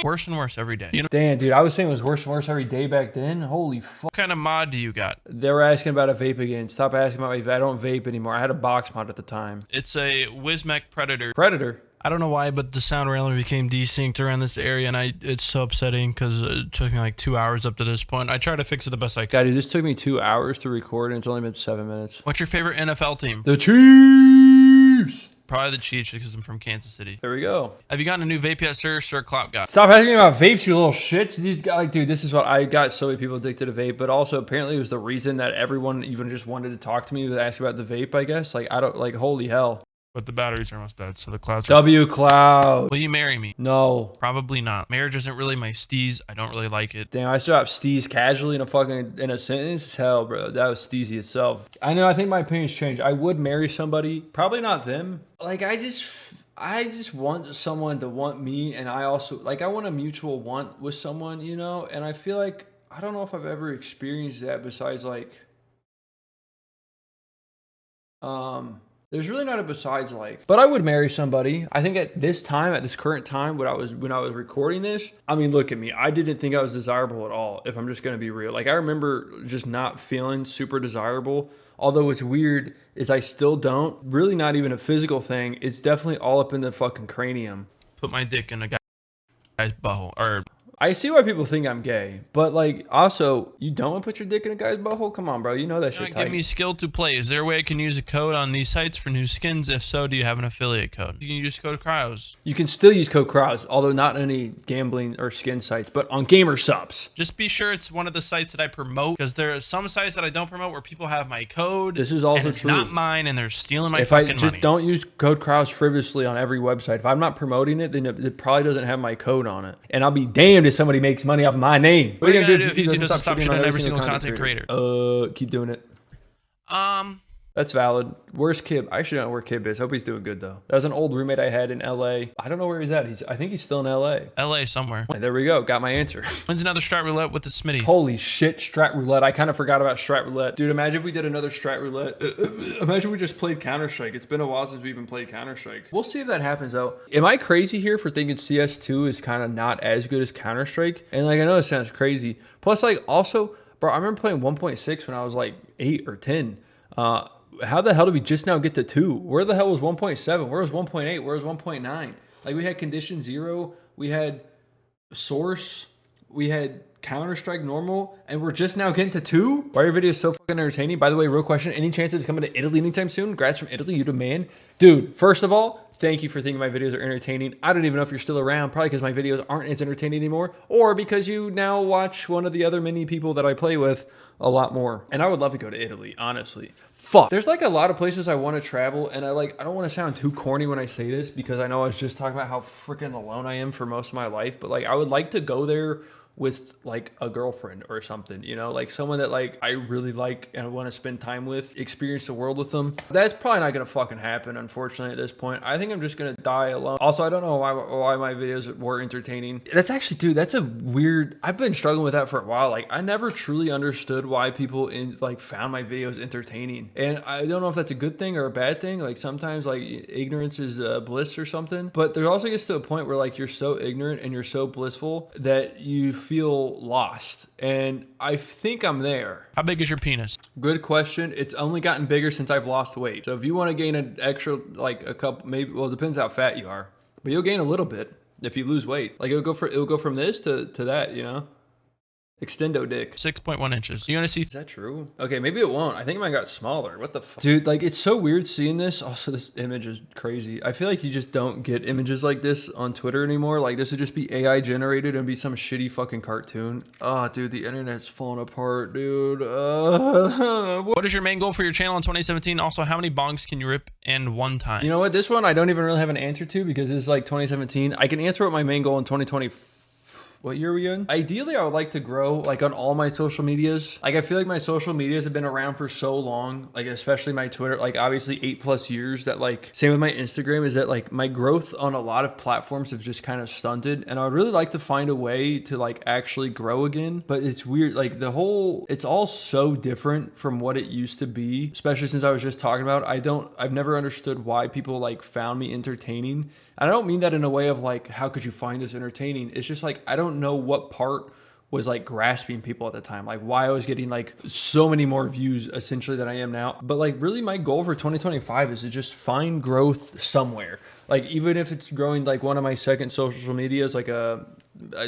worse and worse every day. You know? Damn, dude, I was saying it was worse and worse every day back then. Holy fuck. What kind of mod do you got? They were asking about a vape again. Stop asking about my vape. I don't vape anymore. I had a box mod at the time. It's a Wismec Predator. Predator? I don't know why, but the sound randomly became desynced around this area, and it's so upsetting because it took me like 2 hours up to this point. I tried to fix it the best I could. God, dude, this took me 2 hours to record, and it's only been 7 minutes. What's your favorite NFL team? The Chiefs! Probably the Chiefs because I'm from Kansas City. There we go. Have you gotten a new vape yet, sir? Sir Clop got. Stop asking me about vapes, you little shits. These guys, like, dude, this is what I got so many people addicted to vape, but also apparently it was the reason that everyone even just wanted to talk to me to ask about the vape, I guess. Like, I don't, like, holy hell. But the batteries are almost dead, so the clouds. W Cloud. Will you marry me? No. Probably not. Marriage isn't really my steez. I don't really like it. Damn, I still have steez casually in a sentence. Hell, bro, that was steezy itself. I know. I think my opinions changed. I would marry somebody. Probably not them. Like, I just want someone to want me, and I also like I want a mutual want with someone, you know. And I feel like I don't know if I've ever experienced that besides like there's really not a besides like, but I would marry somebody. I think at this current time, when I was recording this, I mean, look at me. I didn't think I was desirable at all, if I'm just going to be real. Like, I remember just not feeling super desirable. Although what's weird is I still don't. Really not even a physical thing. It's definitely all up in the fucking cranium. Put my dick in a guy's butthole, or... I see why people think I'm gay, but like, also, you don't want to put your dick in a guy's butthole? Come on, bro. You know that shit tight. Give me skill to play. Is there a way I can use a code on these sites for new skins? If so, do you have an affiliate code? You can use code Kryoz. You can still use code Kryoz, although not on any gambling or skin sites, but on gamer subs. Just be sure it's one of the sites that I promote, because there are some sites that I don't promote where people have my code. This is also it's true. Not mine, and they're stealing my fucking money. If I just don't use code Kryoz frivolously on every website, if I'm not promoting it, then it probably doesn't have my code on it. And I'll be damned if somebody makes money off my name. What are you gonna do if YouTube doesn't stop shitting on every single content creator? Keep doing it. That's valid. Where's Kib? I actually don't know where Kib is. Hope he's doing good though. That was an old roommate I had in LA. I don't know where he's at. I think he's still in LA. LA somewhere. There we go. Got my answer. When's another Strat Roulette with the Smitty? Holy shit, Strat Roulette. I kind of forgot about Strat Roulette. Dude, imagine if we did another Strat Roulette. Imagine we just played Counter-Strike. It's been a while since we even played Counter-Strike. We'll see if that happens though. Am I crazy here for thinking CS2 is kind of not as good as Counter-Strike? And like, I know it sounds crazy. Plus, like, also, bro, I remember playing 1.6 when I was like 8 or 10. How the hell did we just now get to 2? Where the hell was 1.7? Where was 1.8? Where was 1.9? Like, we had Condition 0, we had Source, we had Counter-Strike normal, and we're just now getting to 2? Why are your videos so fucking entertaining? By the way, real question, any chance of coming to Italy anytime soon? Congrats from Italy, you demand. Dude, first of all, thank you for thinking my videos are entertaining. I don't even know if you're still around, probably because my videos aren't as entertaining anymore, or because you now watch one of the other many people that I play with a lot more. And I would love to go to Italy, honestly. Fuck. There's like a lot of places I want to travel, and I don't want to sound too corny when I say this, because I know I was just talking about how freaking alone I am for most of my life, but like, I would like to go there with like a girlfriend or something, you know, like someone that like I really like and want to spend time with, experience the world with them. That's probably not gonna fucking happen, unfortunately, at this point. I think I'm just gonna die alone. Also, I don't know why my videos were entertaining. That's actually, dude, that's a weird, I've been struggling with that for a while. Like, I never truly understood why people found my videos entertaining, and I don't know if that's a good thing or a bad thing. Like, sometimes like ignorance is bliss or something, but there also gets to a point where like you're so ignorant and you're so blissful that you feel lost, and I think I'm there. How big is your penis? Good question. It's only gotten bigger since I've lost weight. So if you want to gain an extra, like a couple, maybe, well, it depends how fat you are, but you'll gain a little bit if you lose weight. Like, it'll go from this to that, you know? Extendo dick. 6.1 inches. You want to see? Is that true? Okay, maybe it won't. I think mine got smaller. What the fuck? Dude, like, it's so weird seeing this. Also, this image is crazy. I feel like you just don't get images like this on Twitter anymore. Like, this would just be AI generated and be some shitty fucking cartoon. Oh, dude, the internet's falling apart, dude. What is your main goal for your channel in 2017? Also, how many bongs can you rip in one time? You know what? This one I don't even really have an answer to because it's like 2017. I can answer what my main goal in 2020. What year are we in? Ideally, I would like to grow like on all my social medias. Like, I feel like my social medias have been around for so long, like especially my Twitter, like obviously 8+ years, that like same with my Instagram is that like my growth on a lot of platforms have just kind of stunted. And I would really like to find a way to like actually grow again. But it's weird. Like it's all so different from what it used to be, especially since I was just talking about, I've never understood why people like found me entertaining. And I don't mean that in a way of like, how could you find this entertaining? It's just like, I don't know what part was like grasping people at the time, like why I was getting like so many more views essentially than I am now. But like really my goal for 2025 is to just find growth somewhere. Like even if it's growing like one of my second social medias, like a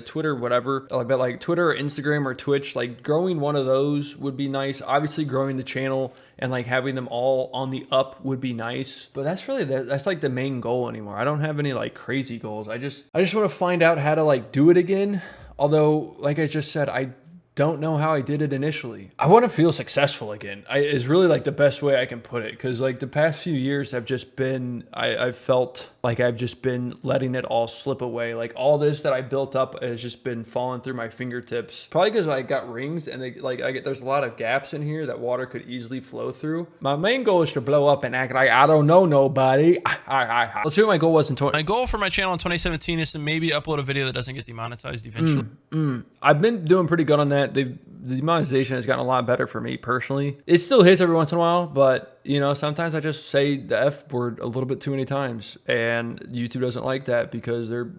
Twitter, whatever, but like Twitter or Instagram or Twitch, like growing one of those would be nice. Obviously growing the channel and like having them all on the up would be nice, but that's really, that's like the main goal anymore. I don't have any like crazy goals. I just want to find out how to like do it again. Although, like I just said, I don't know how I did it initially. I want to feel successful again. Is really like the best way I can put it. Cause like the past few years have just been, I've felt like I've just been letting it all slip away. Like all this that I built up has just been falling through my fingertips. Probably cause I got rings and there's a lot of gaps in here that water could easily flow through. My main goal is to blow up and act like I don't know nobody. Let's see what my goal was in My goal for my channel in 2017 is to maybe upload a video that doesn't get demonetized eventually. I've been doing pretty good on that. The demonetization has gotten a lot better for me personally. It still hits every once in a while, but you know, sometimes I just say the F word a little bit too many times and YouTube doesn't like that because they're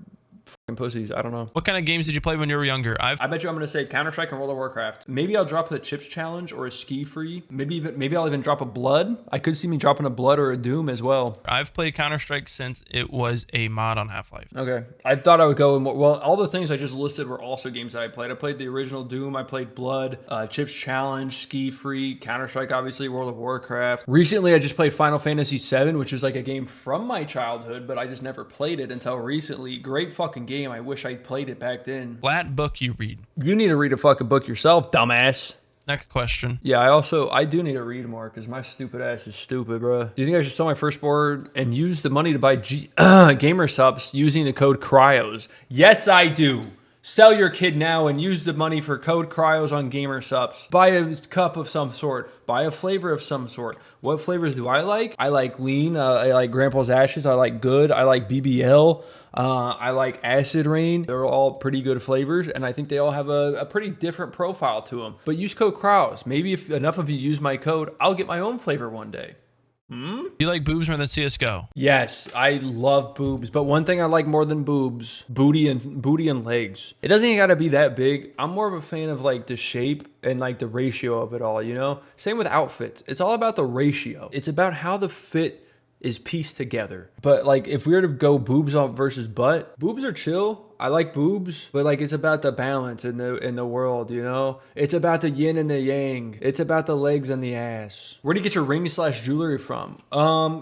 fucking pussies. I don't know. What kind of games did you play when you were younger? I bet you I'm going to say Counter-Strike and World of Warcraft. Maybe I'll drop the chips challenge or a ski free. Maybe I'll even drop a blood. I could see me dropping a blood or a doom as well. I've played Counter-Strike since it was a mod on Half-Life. Okay. I thought I would go in more, well, all the things I just listed were also games that I played. I played the original Doom. I played Blood, Chips Challenge, Ski Free, Counter-Strike, obviously, World of Warcraft. Recently, I just played Final Fantasy VII, which is like a game from my childhood, but I just never played it until recently. Great fucking game. I wish I played it back then. Flat book you read. You need to read a fucking book yourself, dumbass. Next question. Yeah, I do need to read more because my stupid ass is stupid, bro. Do you think I should sell my firstborn and use the money to buy gamer subs using the code Kryoz? Yes, I do. Sell your kid now and use the money for code Kryoz on gamer subs. Buy a cup of some sort. Buy a flavor of some sort. What flavors do I like? I like lean. I like Grandpa's Ashes. I like good. I like BBL. I like Acid Rain. They're all pretty good flavors, and I think they all have a pretty different profile to them. But use code Kryoz. Maybe if enough of you use my code, I'll get my own flavor one day. You like boobs more than CSGO? Yes, I love boobs, but one thing I like more than boobs, booty and legs. It doesn't even gotta be that big. I'm more of a fan of like the shape and like the ratio of it all, you know? Same with outfits. It's all about the ratio. It's about how the fit is pieced together. But like if we were to go boobs off versus butt, boobs are chill. I like boobs, but like it's about the balance in the world, you know? It's about the yin and the yang. It's about the legs and the ass. Where do you get your ring / jewelry from?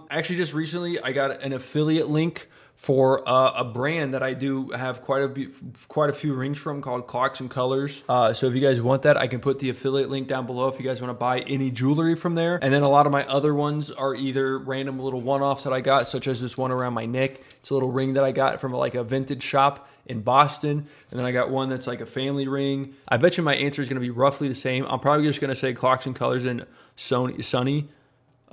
Actually just recently I got an affiliate link for a brand that I do have quite a few rings from called Clocks and Colors. So if you guys want that, I can put the affiliate link down below if you guys want to buy any jewelry from there. And then a lot of my other ones are either random little one-offs that I got, such as this one around my neck. It's a little ring that I got from like a vintage shop in Boston. And then I got one that's like a family ring. I bet you my answer is going to be roughly the same. I'm probably just going to say Clocks and Colors and Sunny.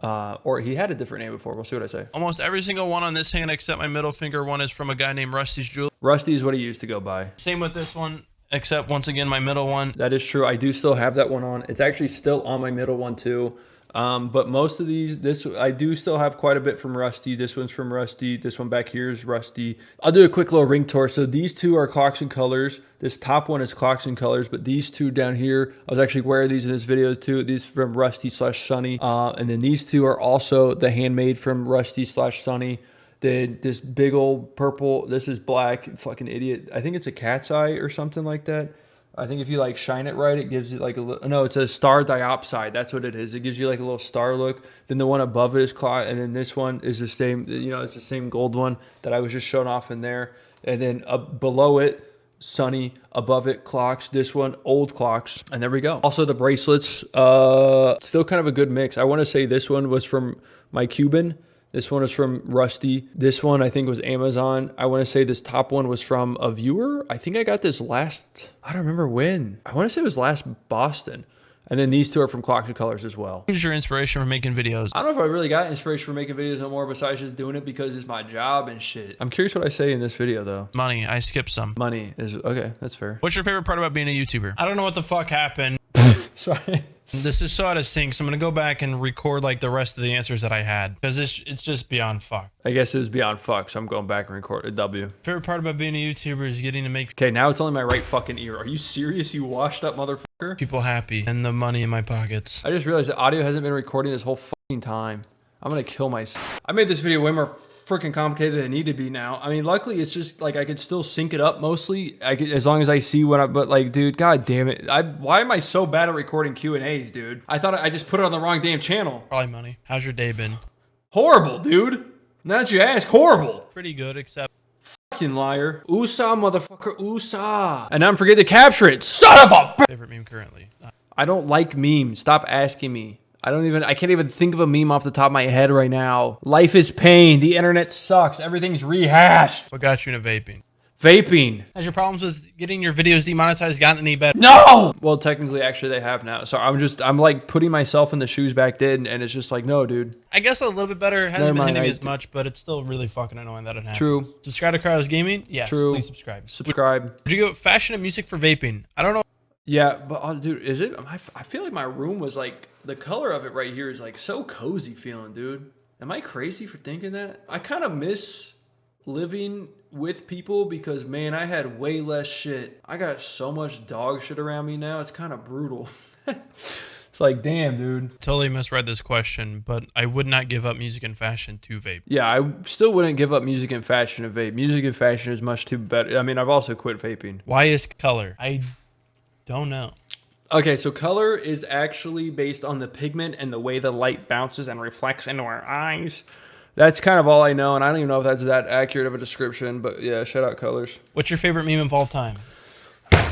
Or he had a different name before. We'll see what I say. Almost every single one on this hand except my middle finger one is from a guy named Rusty's Jewelry. Rusty is what he used to go by. Same with this one, except once again my middle one. That is true. I do still have that one on. It's actually still on my middle one too. But most of these, I do still have quite a bit from Rusty. This one's from Rusty. This one back here is Rusty. I'll do a quick little ring tour. So these two are Clocks and Colors. This top one is Clocks and Colors, but these two down here, I was actually wearing these in this video too. These from Rusty / Sunny. And then these two are also the handmade from Rusty / Sunny. This big old purple, this is black, fucking idiot. I think it's a cat's eye or something like that. I think if you like shine it right, it gives it like a little, no, it's a star diopside. That's what it is. It gives you like a little star look. Then the one above it is clock. And then this one is the same, you know, it's the same gold one that I was just showing off in there. And then up below it, sunny. Above it, clocks. This one, old clocks. And there we go. Also the bracelets, still kind of a good mix. I want to say this one was from my Cuban. This one is from Rusty. This one I think was Amazon. I want to say this top one was from a viewer. I think I got this last, I don't remember when. I want to say it was last Boston. And then these two are from Clocks and Colors as well. Who's your inspiration for making videos? I don't know if I really got inspiration for making videos no more besides just doing it because it's my job and shit. I'm curious what I say in this video though. Money. I skipped some. Money is, okay, that's fair. What's your favorite part about being a YouTuber? I don't know what the fuck happened. Sorry. This is so out of sync, so I'm gonna go back and record like the rest of the answers that I had because it's just beyond fuck. I guess it was beyond fuck, so I'm going back and record a W. Favorite part about being a YouTuber is getting to make Okay, now it's only my right fucking ear. Are you serious, you washed up motherfucker? people happy and the money in my pockets. I just realized that audio hasn't been recording this whole fucking time. I'm gonna kill myself. I made this video way more freaking complicated than it need to be now. I mean, luckily it's just like I could still sync it up mostly. As long as I see what but like, dude, god damn it. Why am I so bad at recording Q&As, dude? I thought I just put it on the wrong damn channel. Probably money. How's your day been? Horrible, dude. Now that you ask, horrible. Pretty good, except Fucking liar. USA, motherfucker, USA. And I'm forgetting to capture it. Son of a bitch. favorite meme currently. I don't like memes. Stop asking me. I can't even think of a meme off the top of my head right now. Life is pain. The internet sucks. Everything's rehashed. What got you into vaping? Vaping. Has your problems with getting your videos demonetized gotten any better? No! Well, technically, actually, they have now. So I'm like putting myself in the shoes back then, and it's just like, no, dude. I guess a little bit better. It hasn't been hitting me as much, but it's still really fucking annoying that it happened. True. Subscribe to Kryoz Gaming? Yes. True. Please subscribe. Subscribe. Would you go fashion and music for vaping? I don't know. Yeah, but dude, is it? I feel like my room was like, the color of it right here is like so cozy feeling, dude. Am I crazy for thinking that? I kind of miss living with people because, man, I had way less shit. I got so much dog shit around me now. It's kind of brutal. It's like, damn, dude. Totally misread this question, but I would not give up music and fashion to vape. Yeah, I still wouldn't give up music and fashion to vape. Music and fashion is much too better. I mean, I've also quit vaping. Why is color? I don't know. Okay, so color is actually based on the pigment and the way the light bounces and reflects into our eyes. That's kind of all I know, and I don't even know if that's that accurate of a description, but yeah, shout out colors. What's your favorite meme of all time?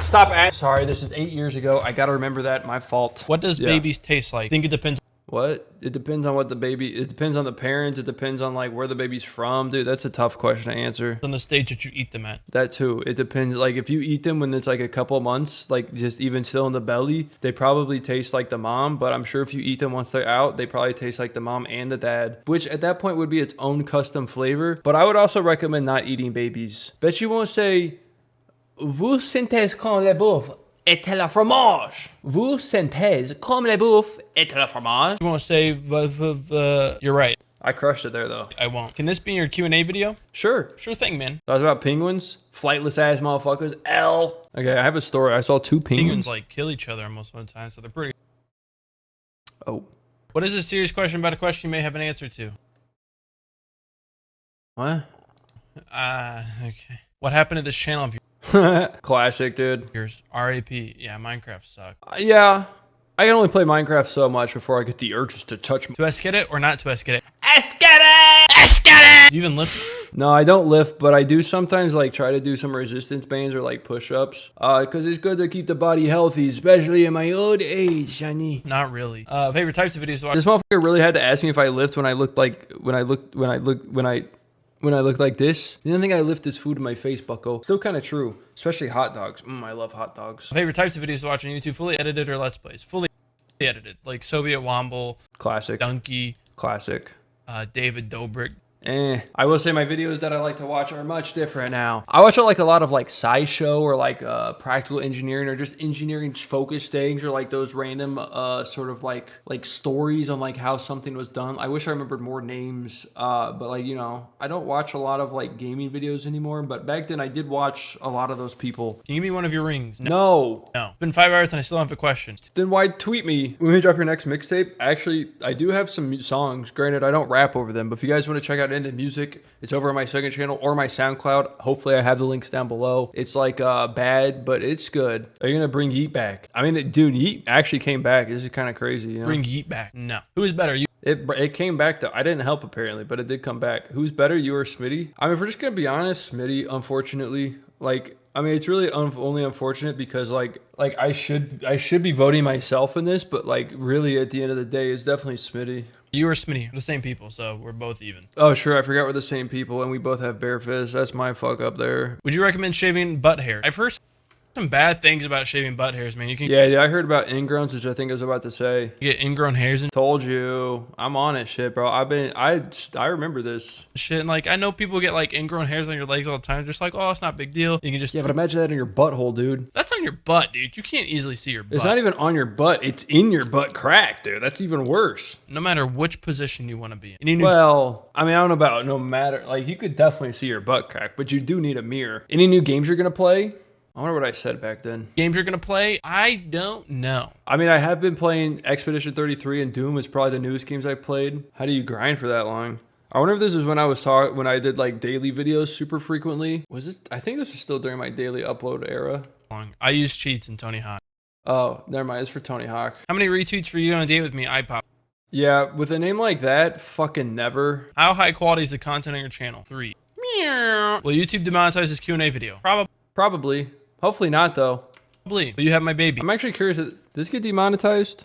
Stop asking. Sorry, this is 8 years ago. I gotta remember that. My fault. What does babies taste like? I think it depends. What? It depends on what the baby, it depends on the parents, it depends on like where the baby's from. Dude, that's a tough question to answer. On the stage that you eat them at. That too. It depends. Like if you eat them when it's like a couple months, like just even still in the belly, they probably taste like the mom. But I'm sure if you eat them once they're out, they probably taste like the mom and the dad, which at that point would be its own custom flavor. But I would also recommend not eating babies. Bet you won't say, vous sentez comme la bouffe et la fromage. Vous sentez comme la bouffe et la fromage. You won't say, you're right. I crushed it there though. I won't. Can this be your Q&A video? Sure. Sure thing, man. That was about penguins. Flightless ass motherfuckers. L. Okay, I have a story. I saw two penguins. Penguins like kill each other most of the time, so they're pretty. Oh. What is a serious question about a question you may have an answer to? What? Okay. What happened to this channel of Classic, dude. yours? RAP. Yeah, Minecraft sucked. Yeah. I can only play Minecraft so much before I get the urges to touch me. To escalate it or not to escalate it? Escalate! Do you even lift? No, I don't lift, but I do sometimes like try to do some resistance bands or like push-ups. Because it's good to keep the body healthy, especially in my old age, Shani. Not really. Favorite types of videos to watch? This motherfucker really had to ask me if I lift when I looked like when I look like this. The only thing I lift is food in my face, bucko. Still kind of true, especially hot dogs. I love hot dogs. Favorite types of videos to watch on YouTube? Fully edited or Let's Plays? Fully edited, like Soviet Womble, Classic. Donkey, Classic. David Dobrik. I will say my videos that I like to watch are much different now. I watch like a lot of like SciShow or like practical engineering or just engineering focused things or like those random sort of like stories on like how something was done. I wish I remembered more names, but like, you know, I don't watch a lot of like gaming videos anymore, but back then I did watch a lot of those people. Can you give me one of your rings? No. It's been 5 hours and I still don't have a question. Then why tweet me when we drop your next mixtape? Actually, I do have some songs. Granted, I don't rap over them, but if you guys want to check out got into music. It's over on my second channel or my SoundCloud. Hopefully I have the links down below. It's like bad, but it's good. Are you gonna bring Yeet back? I mean, dude, Yeet actually came back. This is kind of crazy. You know? Bring Yeet back? No. Who is better? You? It came back though. I didn't help apparently, but it did come back. Who's better, you or Smitty? I mean, if we're just gonna be honest, Smitty, unfortunately. Like, I mean, it's really only unfortunate because like I should be voting myself in this, but like really at the end of the day, it's definitely Smitty. You or Smitty, the same people, so we're both even. Oh sure, I forgot we're the same people and we both have bare fist. That's my fuck up there. Would you recommend shaving butt hair? I've heard some bad things about shaving butt hairs, man. You can Yeah, I heard about ingrowns, which I think I was about to say. Get ingrown hairs and told you. I'm on it, shit, bro. I remember this shit. And like I know people get like ingrown hairs on your legs all the time. Just like, oh, it's not a big deal. You can just but imagine that in your butthole, dude. That's on your butt, dude. You can't easily see your butt. It's not even on your butt. It's in your butt crack, dude. That's even worse. No matter which position you want to be in. Well, I mean, I don't know about no matter. Like you could definitely see your butt crack, but you do need a mirror. Any new games you're gonna play? I wonder what I said back then. Games you're going to play? I don't know. I mean, I have been playing Expedition 33 and Doom is probably the newest games I played. How do you grind for that long? I wonder if this is when I did like daily videos super frequently. Was this? I think this was still during my daily upload era. I use cheats in Tony Hawk. Oh, never mind. It's for Tony Hawk. How many retweets for you on a date with me? iPop. Yeah, with a name like that, fucking never. How high quality is the content on your channel? 3. Meow. Will YouTube demonetize this Q&A video? Probably. Hopefully not, though. Probably. But you have my baby. I'm actually curious. Did this get demonetized?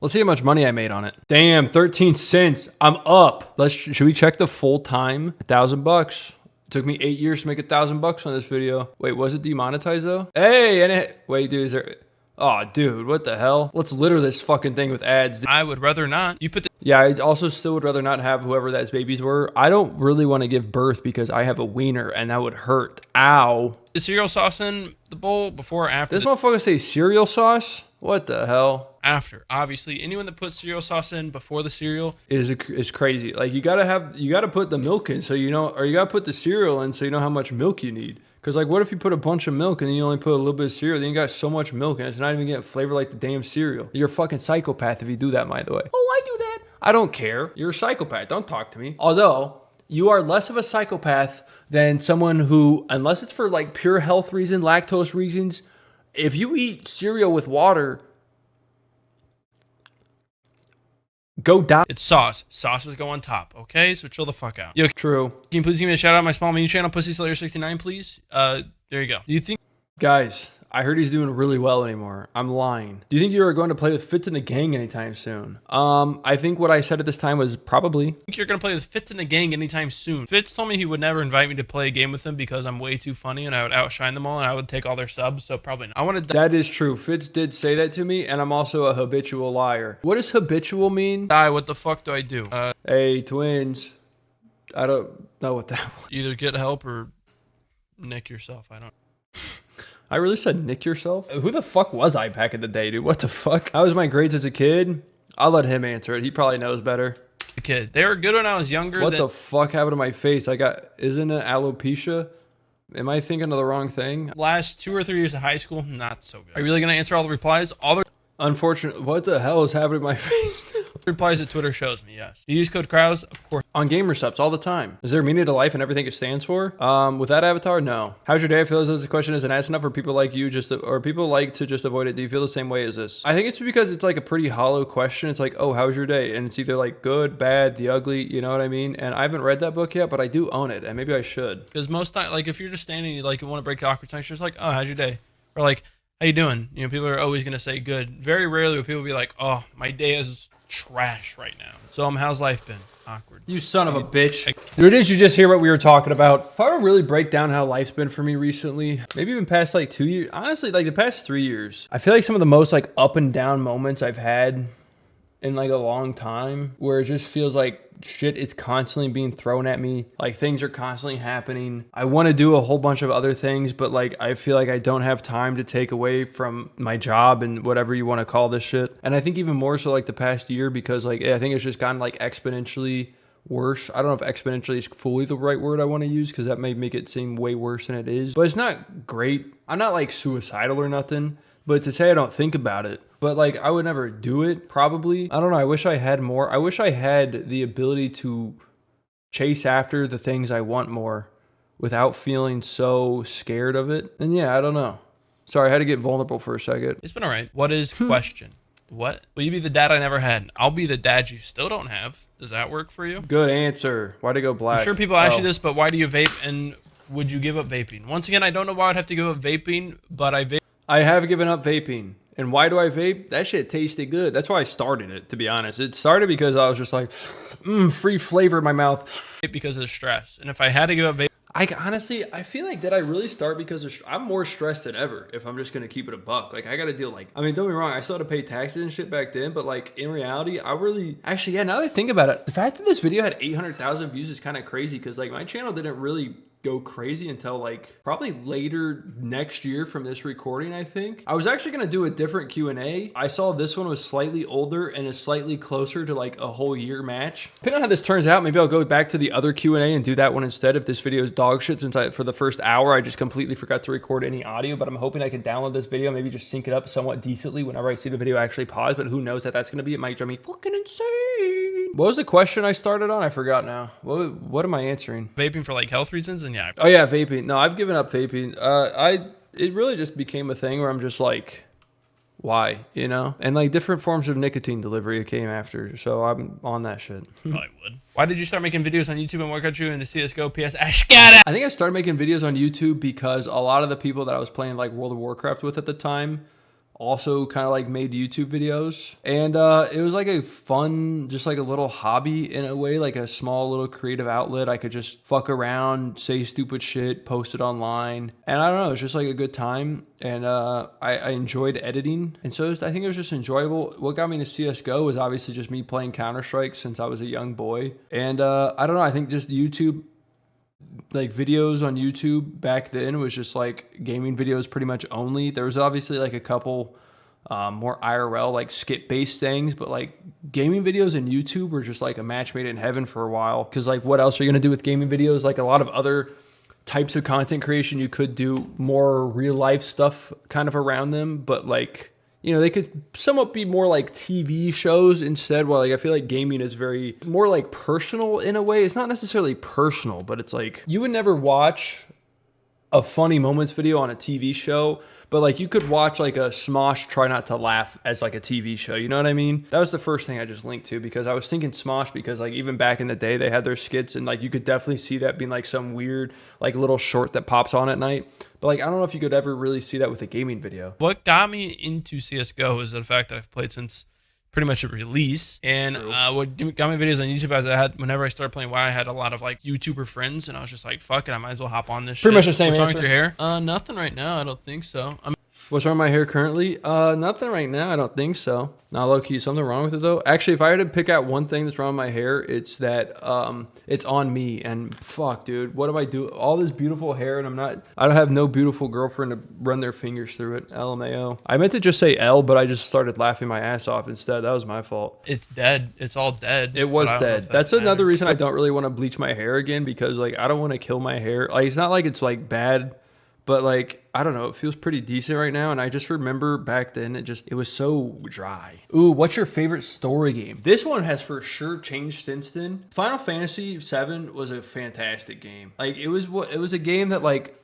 Let's see how much money I made on it. Damn, 13 cents. I'm up. Should we check the full time? $1,000. It took me 8 years to make $1,000 on this video. Wait, was it demonetized though? Hey, wait, dude, is there? Oh, dude, what the hell? Let's litter this fucking thing with ads. I would rather not. You put the Yeah, I also still would rather not have whoever those babies were. I don't really want to give birth because I have a wiener and that would hurt. Ow. The cereal sauce in the bowl before or after? This motherfucker say cereal sauce? What the hell? After. Obviously, anyone that puts cereal sauce in before the cereal is crazy. Like you gotta put the milk in so you know, or you gotta put the cereal in so you know how much milk you need. Because, like, what if you put a bunch of milk and then you only put a little bit of cereal? Then you got so much milk and it's not even getting flavor like the damn cereal. You're a fucking psychopath if you do that, by the way. Oh, I do that. I don't care. You're a psychopath. Don't talk to me. Although, you are less of a psychopath than someone who, unless it's for, like, pure health reasons, lactose reasons, if you eat cereal with water, go die. It's sauce. Sauces go on top, okay? So chill the fuck out. Yo, true. Can you please give me a shout out on my small menu channel, Pussy Slayer 69, please? There you go. Do you think... Guys, I heard he's doing really well anymore. I'm lying. Do you think you are going to play with Fitz in the Gang anytime soon? I think what I said at this time was probably. I think you're going to play with Fitz in the Gang anytime soon. Fitz told me he would never invite me to play a game with him because I'm way too funny and I would outshine them all and I would take all their subs, so probably not. I wanted That is true. Fitz did say that to me, and I'm also a habitual liar. What does habitual mean? Die, what the fuck do I do? Hey, twins. I don't know what that was. Either get help or nick yourself. I don't... I really said nick yourself? Who the fuck was I back in the day, dude? What the fuck? How was my grades as a kid? I'll let him answer it. He probably knows better. A kid. They were good when I was younger. What the fuck happened to my face? Isn't it alopecia? Am I thinking of the wrong thing? Last 2 or 3 years of high school, not so good. Are you really going to answer all the replies? Unfortunately, what the hell is happening to my face now? Replies that Twitter shows me, yes. You use code Kryoz? Of course. On gamer subs all the time. Is there a meaning to life and everything it stands for? With that avatar, no. How's your day? I feel as though this question isn't asked enough for people like you or people like to just avoid it. Do you feel the same way as this? I think it's because it's like a pretty hollow question. It's like, oh, how's your day? And it's either like good, bad, the ugly, you know what I mean? And I haven't read that book yet, but I do own it and maybe I should. Because most time, like if you're just standing, you like want to break the awkward silence, you're just like, oh, how's your day? Or like, how you doing? You know, people are always going to say good. Very rarely will people be like, oh, my day is trash right now. So how's life been? Awkward. You son of a bitch. Dude, did you just hear what we were talking about? If I were to really break down how life's been for me recently, maybe even past like 2 years, honestly, like the past 3 years, I feel like some of the most like up and down moments I've had in like a long time where it just feels like shit is constantly being thrown at me. Like things are constantly happening. I want to do a whole bunch of other things, but like I feel like I don't have time to take away from my job and whatever you want to call this shit. And I think even more so like the past year because like I think it's just gotten like exponentially worse. I don't know if exponentially is fully the right word I want to use because that may make it seem way worse than it is. But it's not great. I'm not like suicidal or nothing. But to say I don't think about it, but like I would never do it, probably. I don't know. I wish I had more. I wish I had the ability to chase after the things I want more without feeling so scared of it. And yeah, I don't know. Sorry, I had to get vulnerable for a second. It's been all right. What is question? What? Will you be the dad I never had? I'll be the dad you still don't have. Does that work for you? Good answer. Why'd it go black? I'm sure people ask you this, but why do you vape, and would you give up vaping? Once again, I don't know why I'd have to give up vaping, but I vape. I have given up vaping. And why do I vape? That shit tasted good. That's why I started it, to be honest. It started because I was just like, free flavor in my mouth. Because of the stress. And if I had to give up vaping, I feel like, did I really start because I'm more stressed than ever if I'm just going to keep it a buck. Like, I got to deal, like, I mean, don't get me wrong, I still had to pay taxes and shit back then, but, like, in reality, actually, yeah, now that I think about it, the fact that this video had 800,000 views is kind of crazy because, like, my channel didn't really go crazy until like probably later next year from this recording. I think I was actually going to do a different Q&A. I saw this one was slightly older and is slightly closer to like a whole year match. Depending on how this turns out, maybe I'll go back to the other Q&A and do that one instead if this video is dog shit, since for the first hour I just completely forgot to record any audio. But I'm hoping I can download this video, maybe just sync it up somewhat decently whenever I see the video actually pause. But who knows that that's going to be. It might drive me fucking insane. What was the question I started on? I forgot now. What am I answering? Vaping for like health reasons, and yeah. Oh yeah, vaping. No, I've given up vaping. It really just became a thing where I'm just like, why, you know? And like different forms of nicotine delivery came after, so I'm on that shit. Probably would. Why did you start making videos on YouTube and what got you into CS:GO? PS Ashkata. I think I started making videos on YouTube because a lot of the people that I was playing like World of Warcraft with at the time also kind of like made YouTube videos, and it was like a fun, just like a little hobby in a way, like a small little creative outlet. I could just fuck around, say stupid shit, post it online, and I don't know, it's just like a good time. And I enjoyed editing, and so I think it was just enjoyable. What got me to CS:GO was obviously just me playing Counter-Strike since I was a young boy, and I don't know, I think just YouTube, like videos on YouTube back then was just like gaming videos pretty much only. There was obviously like a couple more IRL like skit based things, but like gaming videos and YouTube were just like a match made in heaven for a while. Cause like what else are you gonna do with gaming videos? Like a lot of other types of content creation, you could do more real life stuff kind of around them, but like, you know, they could somewhat be more like TV shows instead. While like I feel like gaming is very more like personal in a way. It's not necessarily personal, but it's like you would never watch a funny moments video on a TV show, but like you could watch like a Smosh try not to laugh as like a TV show. You know what I mean? That was the first thing I just linked to because I was thinking Smosh because like even back in the day they had their skits and like you could definitely see that being like some weird like little short that pops on at night. But like I don't know if you could ever really see that with a gaming video. What got me into CS:GO is the fact that I've played since pretty much a release, and what got me videos on YouTube as I had whenever I started playing WoW, I had a lot of like YouTuber friends, and I was just like, fuck it, I might as well hop on this. Pretty much the same answer. What's wrong with your hair? Nothing right now. I don't think so. What's wrong with my hair currently? Nothing right now. I don't think so. Not low key. Something wrong with it though. Actually, if I had to pick out one thing that's wrong with my hair, it's that it's on me. And fuck, dude, what do I do? All this beautiful hair, and I don't have no beautiful girlfriend to run their fingers through it. LMAO. I meant to just say L, but I just started laughing my ass off instead. That was my fault. It's dead. It's all dead. It was dead. That's another reason I don't really want to bleach my hair again, because like I don't want to kill my hair. Like it's not like it's like bad, but like, I don't know, it feels pretty decent right now. And I just remember back then, it was so dry. Ooh, what's your favorite story game? This one has for sure changed since then. Final Fantasy VII was a fantastic game. Like it was a game that like,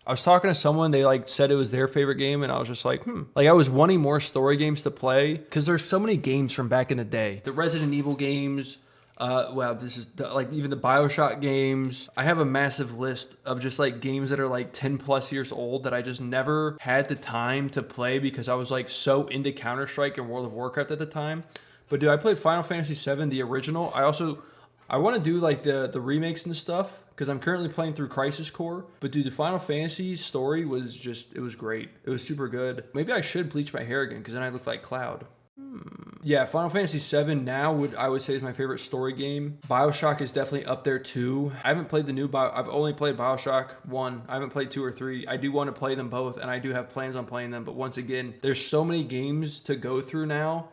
I was talking to someone, they like said it was their favorite game, and I was just like, Like I was wanting more story games to play, because there's so many games from back in the day. The Resident Evil games, this is like even the BioShock games. I have a massive list of just like games that are like 10 plus years old that I just never had the time to play because I was like so into Counter-Strike and World of Warcraft at the time. But dude, I played Final Fantasy VII, the original. I want to do like the remakes and stuff because I'm currently playing through Crisis Core. But dude, the Final Fantasy story was it was great. It was super good. Maybe I should bleach my hair again because then I look like Cloud. Yeah, Final Fantasy VII now I would say is my favorite story game. BioShock is definitely up there too. I haven't played the new I've only played BioShock 1. I haven't played 2 or 3. I do want to play them both, and I do have plans on playing them. But once again, there's so many games to go through now.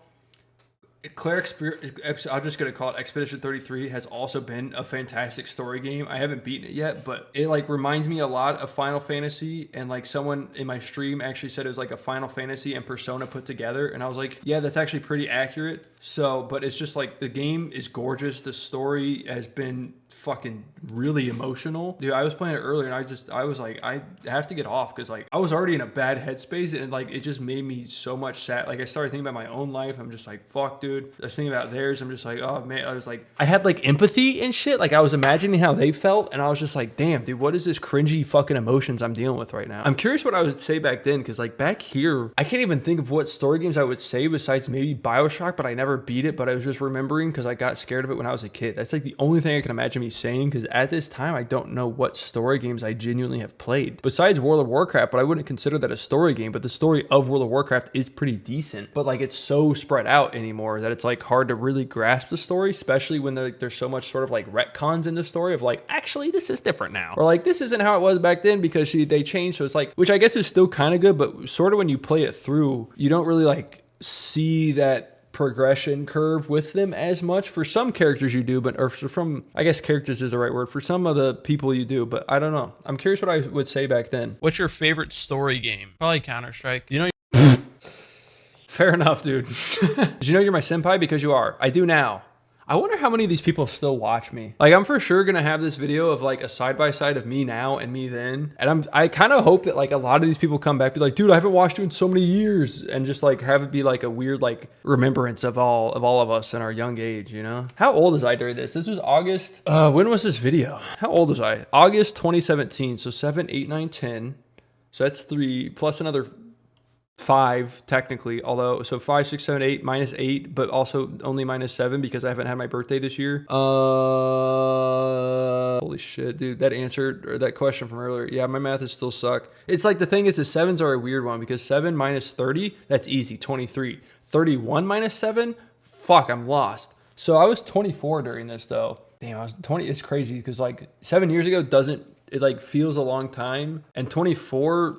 I'm just going to call it Expedition 33 has also been a fantastic story game. I haven't beaten it yet, but it like reminds me a lot of Final Fantasy, and like someone in my stream actually said it was like a Final Fantasy and Persona put together, and I was like, yeah, that's actually pretty accurate. So, but it's just like the game is gorgeous. The story has been fucking really emotional. Dude, I was playing it earlier and I was like, I have to get off because like I was already in a bad headspace and like it just made me so much sad. Like I started thinking about my own life. I'm just like, fuck, dude. I was thinking about theirs. I'm just like, oh man. I was like, I had like empathy and shit. Like I was imagining how they felt and I was just like, damn, dude, what is this cringy fucking emotions I'm dealing with right now? I'm curious what I would say back then because like back here, I can't even think of what story games I would say besides maybe BioShock, but I never beat it. But I was just remembering because I got scared of it when I was a kid. That's like the only thing I can imagine me saying because at this time, I don't know what story games I genuinely have played. Besides World of Warcraft, but I wouldn't consider that a story game, but the story of World of Warcraft is pretty decent. But like it's so spread out anymore that it's like hard to really grasp the story, especially when there's so much sort of like retcons in the story of like, actually, this is different now. Or like, this isn't how it was back then because they changed. So it's like, which I guess is still kind of good, but sort of when you play it through, you don't really like see that progression curve with them as much. For some characters you do, but or from I guess characters is the right word. For some of the people you do, but I don't know. I'm curious what I would say back then. What's your favorite story game? Probably Counter-Strike. You know. Fair enough, dude. Did you know you're my senpai? Because you are. I do now. I wonder how many of these people still watch me. Like, I'm for sure gonna have this video of like a side-by-side of me now and me then. And I kind of hope that like a lot of these people come back, be like, dude, I haven't watched you in so many years. And just like have it be like a weird like remembrance of all of us in our young age, you know? How old was I during this? This was August. When was this video? How old was I? August 2017. So 7, 8, 9, 10. So that's 3 plus another 5 technically, although so 5, 6, 7, 8 minus 8, but also only minus 7 because I haven't had my birthday this year. Holy shit, dude, that answered or that question from earlier. Yeah, my math is still suck. It's like the thing is the 7s are a weird one because 7 minus 30, that's easy, 23. 31 minus 7, fuck, I'm lost. So I was 24 during this though. Damn, I was 20. It's crazy because like 7 years ago it like feels a long time, and 24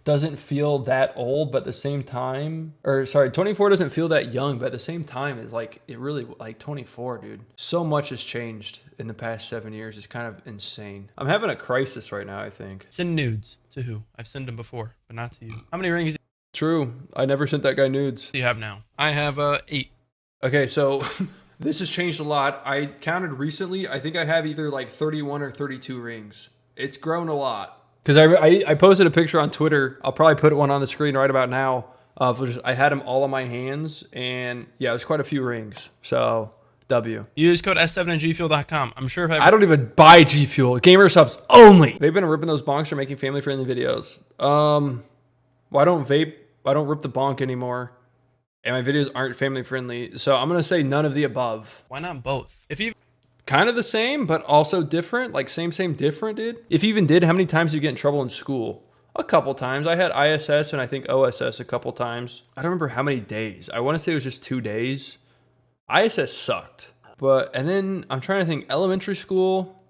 doesn't feel that old, but at the same time, or sorry, 24 doesn't feel that young, but at the same time, it's like, it really, like 24, dude. So much has changed in the past 7 years. It's kind of insane. I'm having a crisis right now, I think. Send nudes to who? I've sent them before, but not to you. How many rings True. I never sent that guy nudes. do you have now? I have 8. Okay, so this has changed a lot. I counted recently. I think I have either like 31 or 32 rings. It's grown a lot. Because I posted a picture on Twitter. I'll probably put one on the screen right about now. I had them all on my hands, and yeah, it was quite a few rings. So, W. Use code S7NGfuel.com. I'm sure if I don't even buy G Fuel. Gamer subs only. They've been ripping those bonks for making family-friendly videos. Well, I don't vape. I don't rip the bonk anymore. And my videos aren't family-friendly. So I'm going to say none of the above. Why not both? If you kind of the same, but also different. Like same, different, dude. If you even did, how many times did you get in trouble in school? A couple times. I had ISS and I think OSS a couple times. I don't remember how many days. I want to say it was just 2 days. ISS sucked. And then I'm trying to think, elementary school,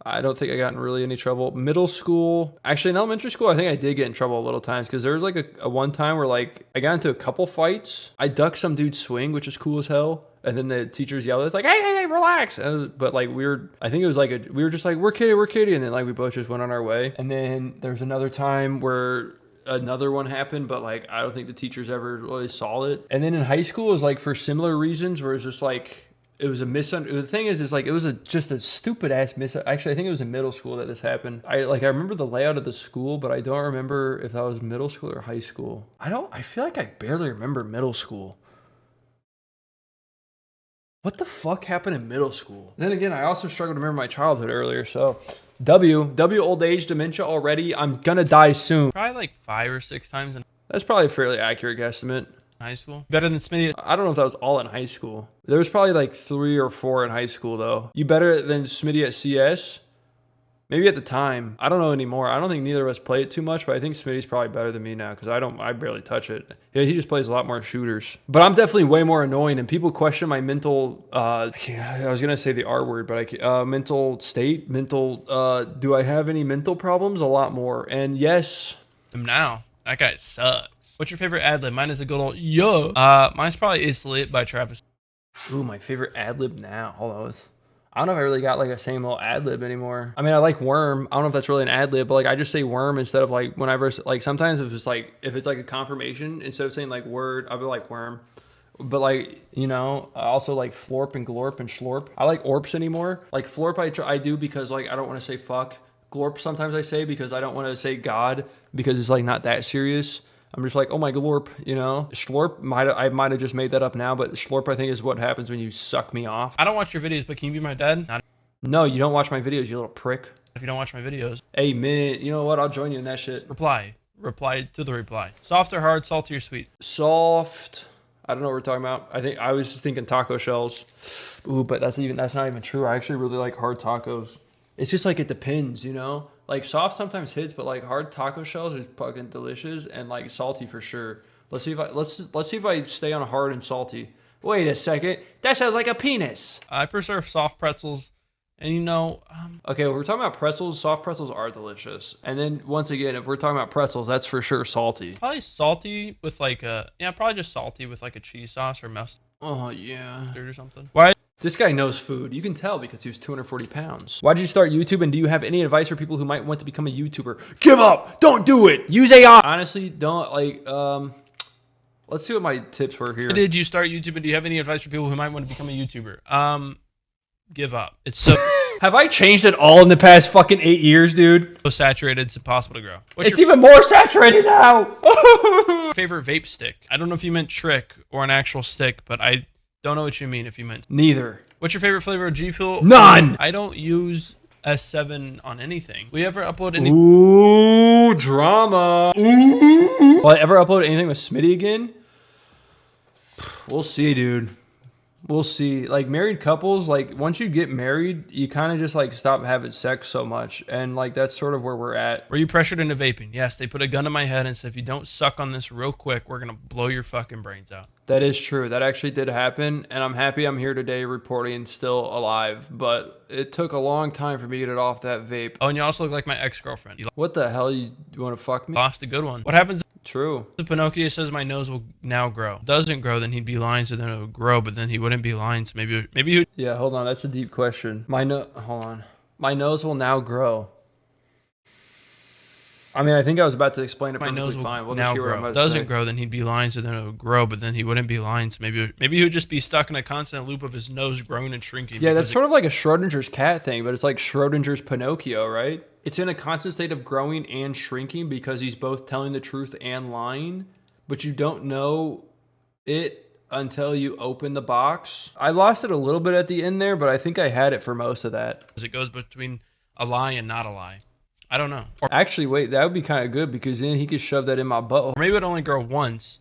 I don't think I got in really any trouble. Middle school, actually in elementary school, I think I did get in trouble a little times because there was like a one time where like I got into a couple fights. I ducked some dude's swing, which is cool as hell. And then the teachers yelled, it's like, hey, relax. But like I think it was like we were just like, we're kiddie. And then like we both just went on our way. And then there's another time where another one happened, but like I don't think the teachers ever really saw it. And then in high school it was like for similar reasons where it's just like, it was the thing is like, it was just a stupid ass actually, I think it was in middle school that this happened. I remember the layout of the school, but I don't remember if that was middle school or high school. I feel like I barely remember middle school. What the fuck happened in middle school? Then again, I also struggled to remember my childhood earlier, so W old age dementia already. I'm gonna die soon. probably like 5 or 6 times in That's probably a fairly accurate guesstimate. high school. Better than Smitty. I don't know if that was all in high school. There was probably like 3 or 4 in high school though. You better than Smitty at CS? Maybe at the time. I don't know anymore. I don't think neither of us play it too much, but I think Smitty's probably better than me now because I barely touch it. Yeah, he just plays a lot more shooters. But I'm definitely way more annoying, and people question my mental, I was going to say the R word, but mental state, do I have any mental problems? A lot more. And yes. Now, that guy sucks. What's your favorite ad-lib? Mine is a good old, yeah. Mine's probably It's Lit by Travis. Ooh, my favorite ad-lib now. Hold on. I don't know if I really got like a same little ad lib anymore. I mean, I like worm. I don't know if that's really an ad lib, but like I just say worm instead of like whenever, like sometimes if it's like a confirmation, instead of saying like word, I'll be like worm. But like, you know, I also like florp and glorp and schlorp. I like orps anymore. Like florp I do because like I don't want to say fuck. Glorp sometimes I say because I don't want to say God because it's like not that serious. I'm just like, oh my glorp, you know. Schlorp, I might have just made that up now, but schlorp I think is what happens when you suck me off. I don't watch your videos, but can you be my dad? No, you don't watch my videos, you little prick. If you don't watch my videos. Hey, man, you know what? I'll join you in that shit. Reply to the reply. Soft or hard, salty or sweet? Soft. I don't know what we're talking about. I was just thinking taco shells. Ooh, but that's not even true. I actually really like hard tacos. It's just like it depends, you know? Like soft sometimes hits, but like hard taco shells are fucking delicious, and like salty for sure. Let's see if I stay on hard and salty. Wait a second. That sounds like a penis. I prefer soft pretzels. And you know, okay, when we're talking about pretzels, soft pretzels are delicious. And then once again, if we're talking about pretzels, that's for sure salty. Probably salty with like probably just salty with like a cheese sauce or mustard. Oh yeah, or something. Why? This guy knows food. You can tell because he was 240 pounds. Why did you start YouTube, and do you have any advice for people who might want to become a YouTuber? Give up! Don't do it! Use AI! Honestly, don't like, let's see what my tips were here. Why did you start YouTube, and do you have any advice for people who might want to become a YouTuber? Give up. It's so... Have I changed at all in the past fucking 8 years, dude? So saturated, it's impossible to grow. It's even more saturated now! Favorite vape stick? I don't know if you meant trick or an actual stick, but I don't know what you mean if you meant... Neither. What's your favorite flavor of G Fuel? None! I don't use S7 on anything. We ever upload any... Ooh, drama. Ooh. Will I ever upload anything with Smitty again? We'll see, dude. We'll see. Like married couples, like once you get married, you kind of just like stop having sex so much. And like that's sort of where we're at. Were you pressured into vaping? Yes, they put a gun to my head and said, if you don't suck on this real quick, we're going to blow your fucking brains out. That is true. That actually did happen. And I'm happy I'm here today reporting still alive. But it took a long time for me to get it off that vape. Oh, and you also look like my ex-girlfriend. What the hell? You want to fuck me? Lost a good one. What happens? True. If Pinocchio says my nose will now grow. Doesn't grow, then he'd be lying, so then it would grow, but then he wouldn't be lying, so maybe he... Yeah, hold on. That's a deep question. Hold on. My nose will now grow. I mean, I think I was about to explain it perfectly fine. We'll now grow. Doesn't grow, then he'd be lying, so then it would grow, but then he wouldn't be lying, so maybe he would just be stuck in a constant loop of his nose growing and shrinking. Yeah, that's sort of like a Schrodinger's cat thing, but it's like Schrodinger's Pinocchio, right? It's in a constant state of growing and shrinking because he's both telling the truth and lying, but you don't know it until you open the box. I lost it a little bit at the end there, but I think I had it for most of that. Because it goes between a lie and not a lie. I don't know. Actually, wait, that would be kind of good because then he could shove that in my butthole. Or maybe it would only grow once,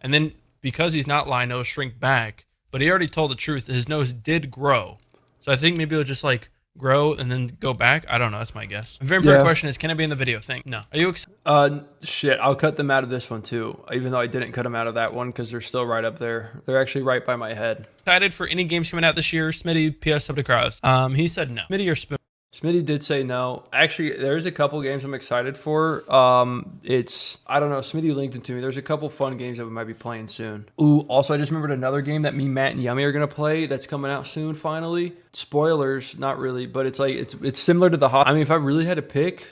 and then because he's not lying, it'll shrink back. But he already told the truth. His nose did grow. So I think maybe it'll just like grow and then go back. I don't know. That's my guess. A very important question is, can I be in the video thing? No. Are you excited? Shit. I'll cut them out of this one too, even though I didn't cut them out of that one because they're still right up there. They're actually right by my head. Excited for any games coming out this year? Smitty, PS sub to Kryoz. He said no. Smitty or Spoon? Smitty did say no. Actually, there's a couple games I'm excited for. I don't know. Smitty linked them to me. There's a couple fun games that we might be playing soon. Ooh, also I just remembered another game that me, Matt, and Yummy are gonna play that's coming out soon. Finally, spoilers, not really, but it's like it's similar to the hot. I mean, if I really had to pick,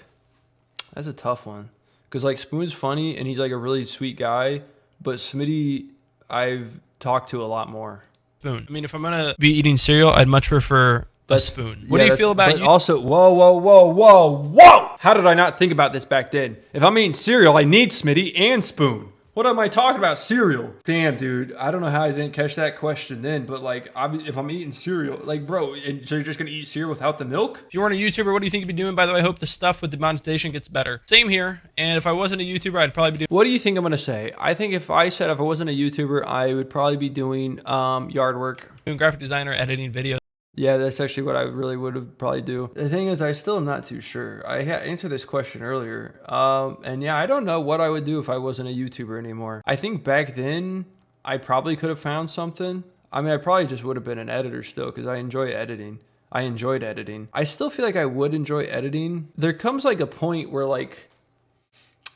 that's a tough one because like Spoon's funny and he's like a really sweet guy, but Smitty I've talked to a lot more. Spoon. I mean, if I'm gonna be eating cereal, I'd much prefer a spoon. What do you feel about you? Also, whoa. How did I not think about this back then? If I'm eating cereal, I need Smitty and Spoon. What am I talking about? Cereal. Damn, dude. I don't know how I didn't catch that question then, but like, if I'm eating cereal, like, bro, so you're just gonna eat cereal without the milk? If you weren't a YouTuber, what do you think you'd be doing? By the way, I hope the stuff with demonetization gets better. Same here. And if I wasn't a YouTuber, I'd probably be doing... What do you think I'm gonna say? I think if I wasn't a YouTuber, I would probably be doing yard work. Doing graphic designer, editing videos. Yeah, that's actually what I really would have probably do. The thing is, I still am not too sure. I answered this question earlier. And yeah, I don't know what I would do if I wasn't a YouTuber anymore. I think back then, I probably could have found something. I mean, I probably just would have been an editor still because I enjoy editing. I enjoyed editing. I still feel like I would enjoy editing. There comes like a point where like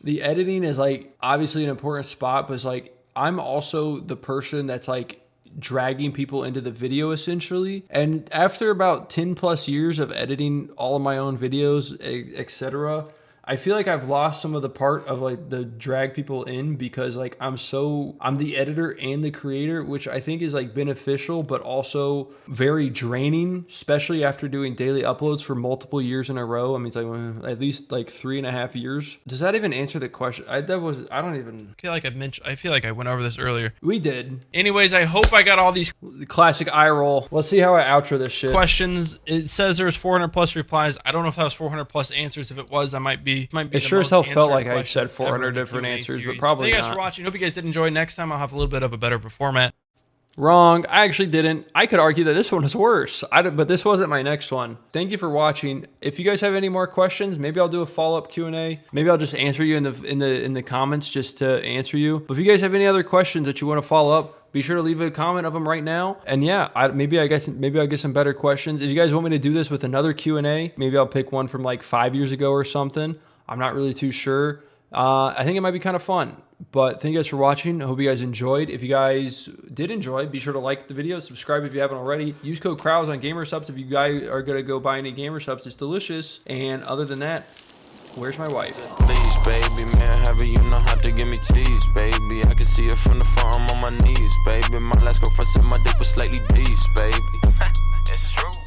the editing is like obviously an important spot, but it's like I'm also the person that's like dragging people into the video essentially. And after about 10 plus years of editing all of my own videos, etc., I feel like I've lost some of the part of like the drag people in because like I'm the editor and the creator, which I think is like beneficial, but also very draining, especially after doing daily uploads for multiple years in a row. I mean, it's like at least like 3.5 years. Does that even answer the question? I feel like I went over this earlier. We did. Anyways, I hope I got all these classic eye roll. Let's see how I outro this shit. Questions. It says there's 400 plus replies. I don't know if that was 400 plus answers. If it was, I might be. It sure as hell felt like I said 400 different answers, but probably not. Thank you guys for watching. Hope you guys did enjoy. Next time I'll have a little bit of a better format. Wrong. I actually didn't. I could argue that this one is worse, but this wasn't my next one. Thank you for watching. If you guys have any more questions, maybe I'll do a follow-up Q&A. Maybe I'll just answer you in the comments just to answer you. But if you guys have any other questions that you want to follow up, be sure to leave a comment of them right now. And yeah, maybe I'll get some better questions. If you guys want me to do this with another Q&A, maybe I'll pick one from like 5 years ago or something. I'm not really too sure. I think it might be kind of fun. But thank you guys for watching. I hope you guys enjoyed. If you guys did enjoy, be sure to like the video, subscribe if you haven't already. Use code Kryoz on GamerSubs if you guys are going to go buy any GamerSubs. It's delicious. And other than that, where's my wife? Please, baby, man, have you know how to give me tease, baby. I can see it from the front, I'm on my knees, baby. My last girlfriend said my dick was slightly deced, baby. It's true.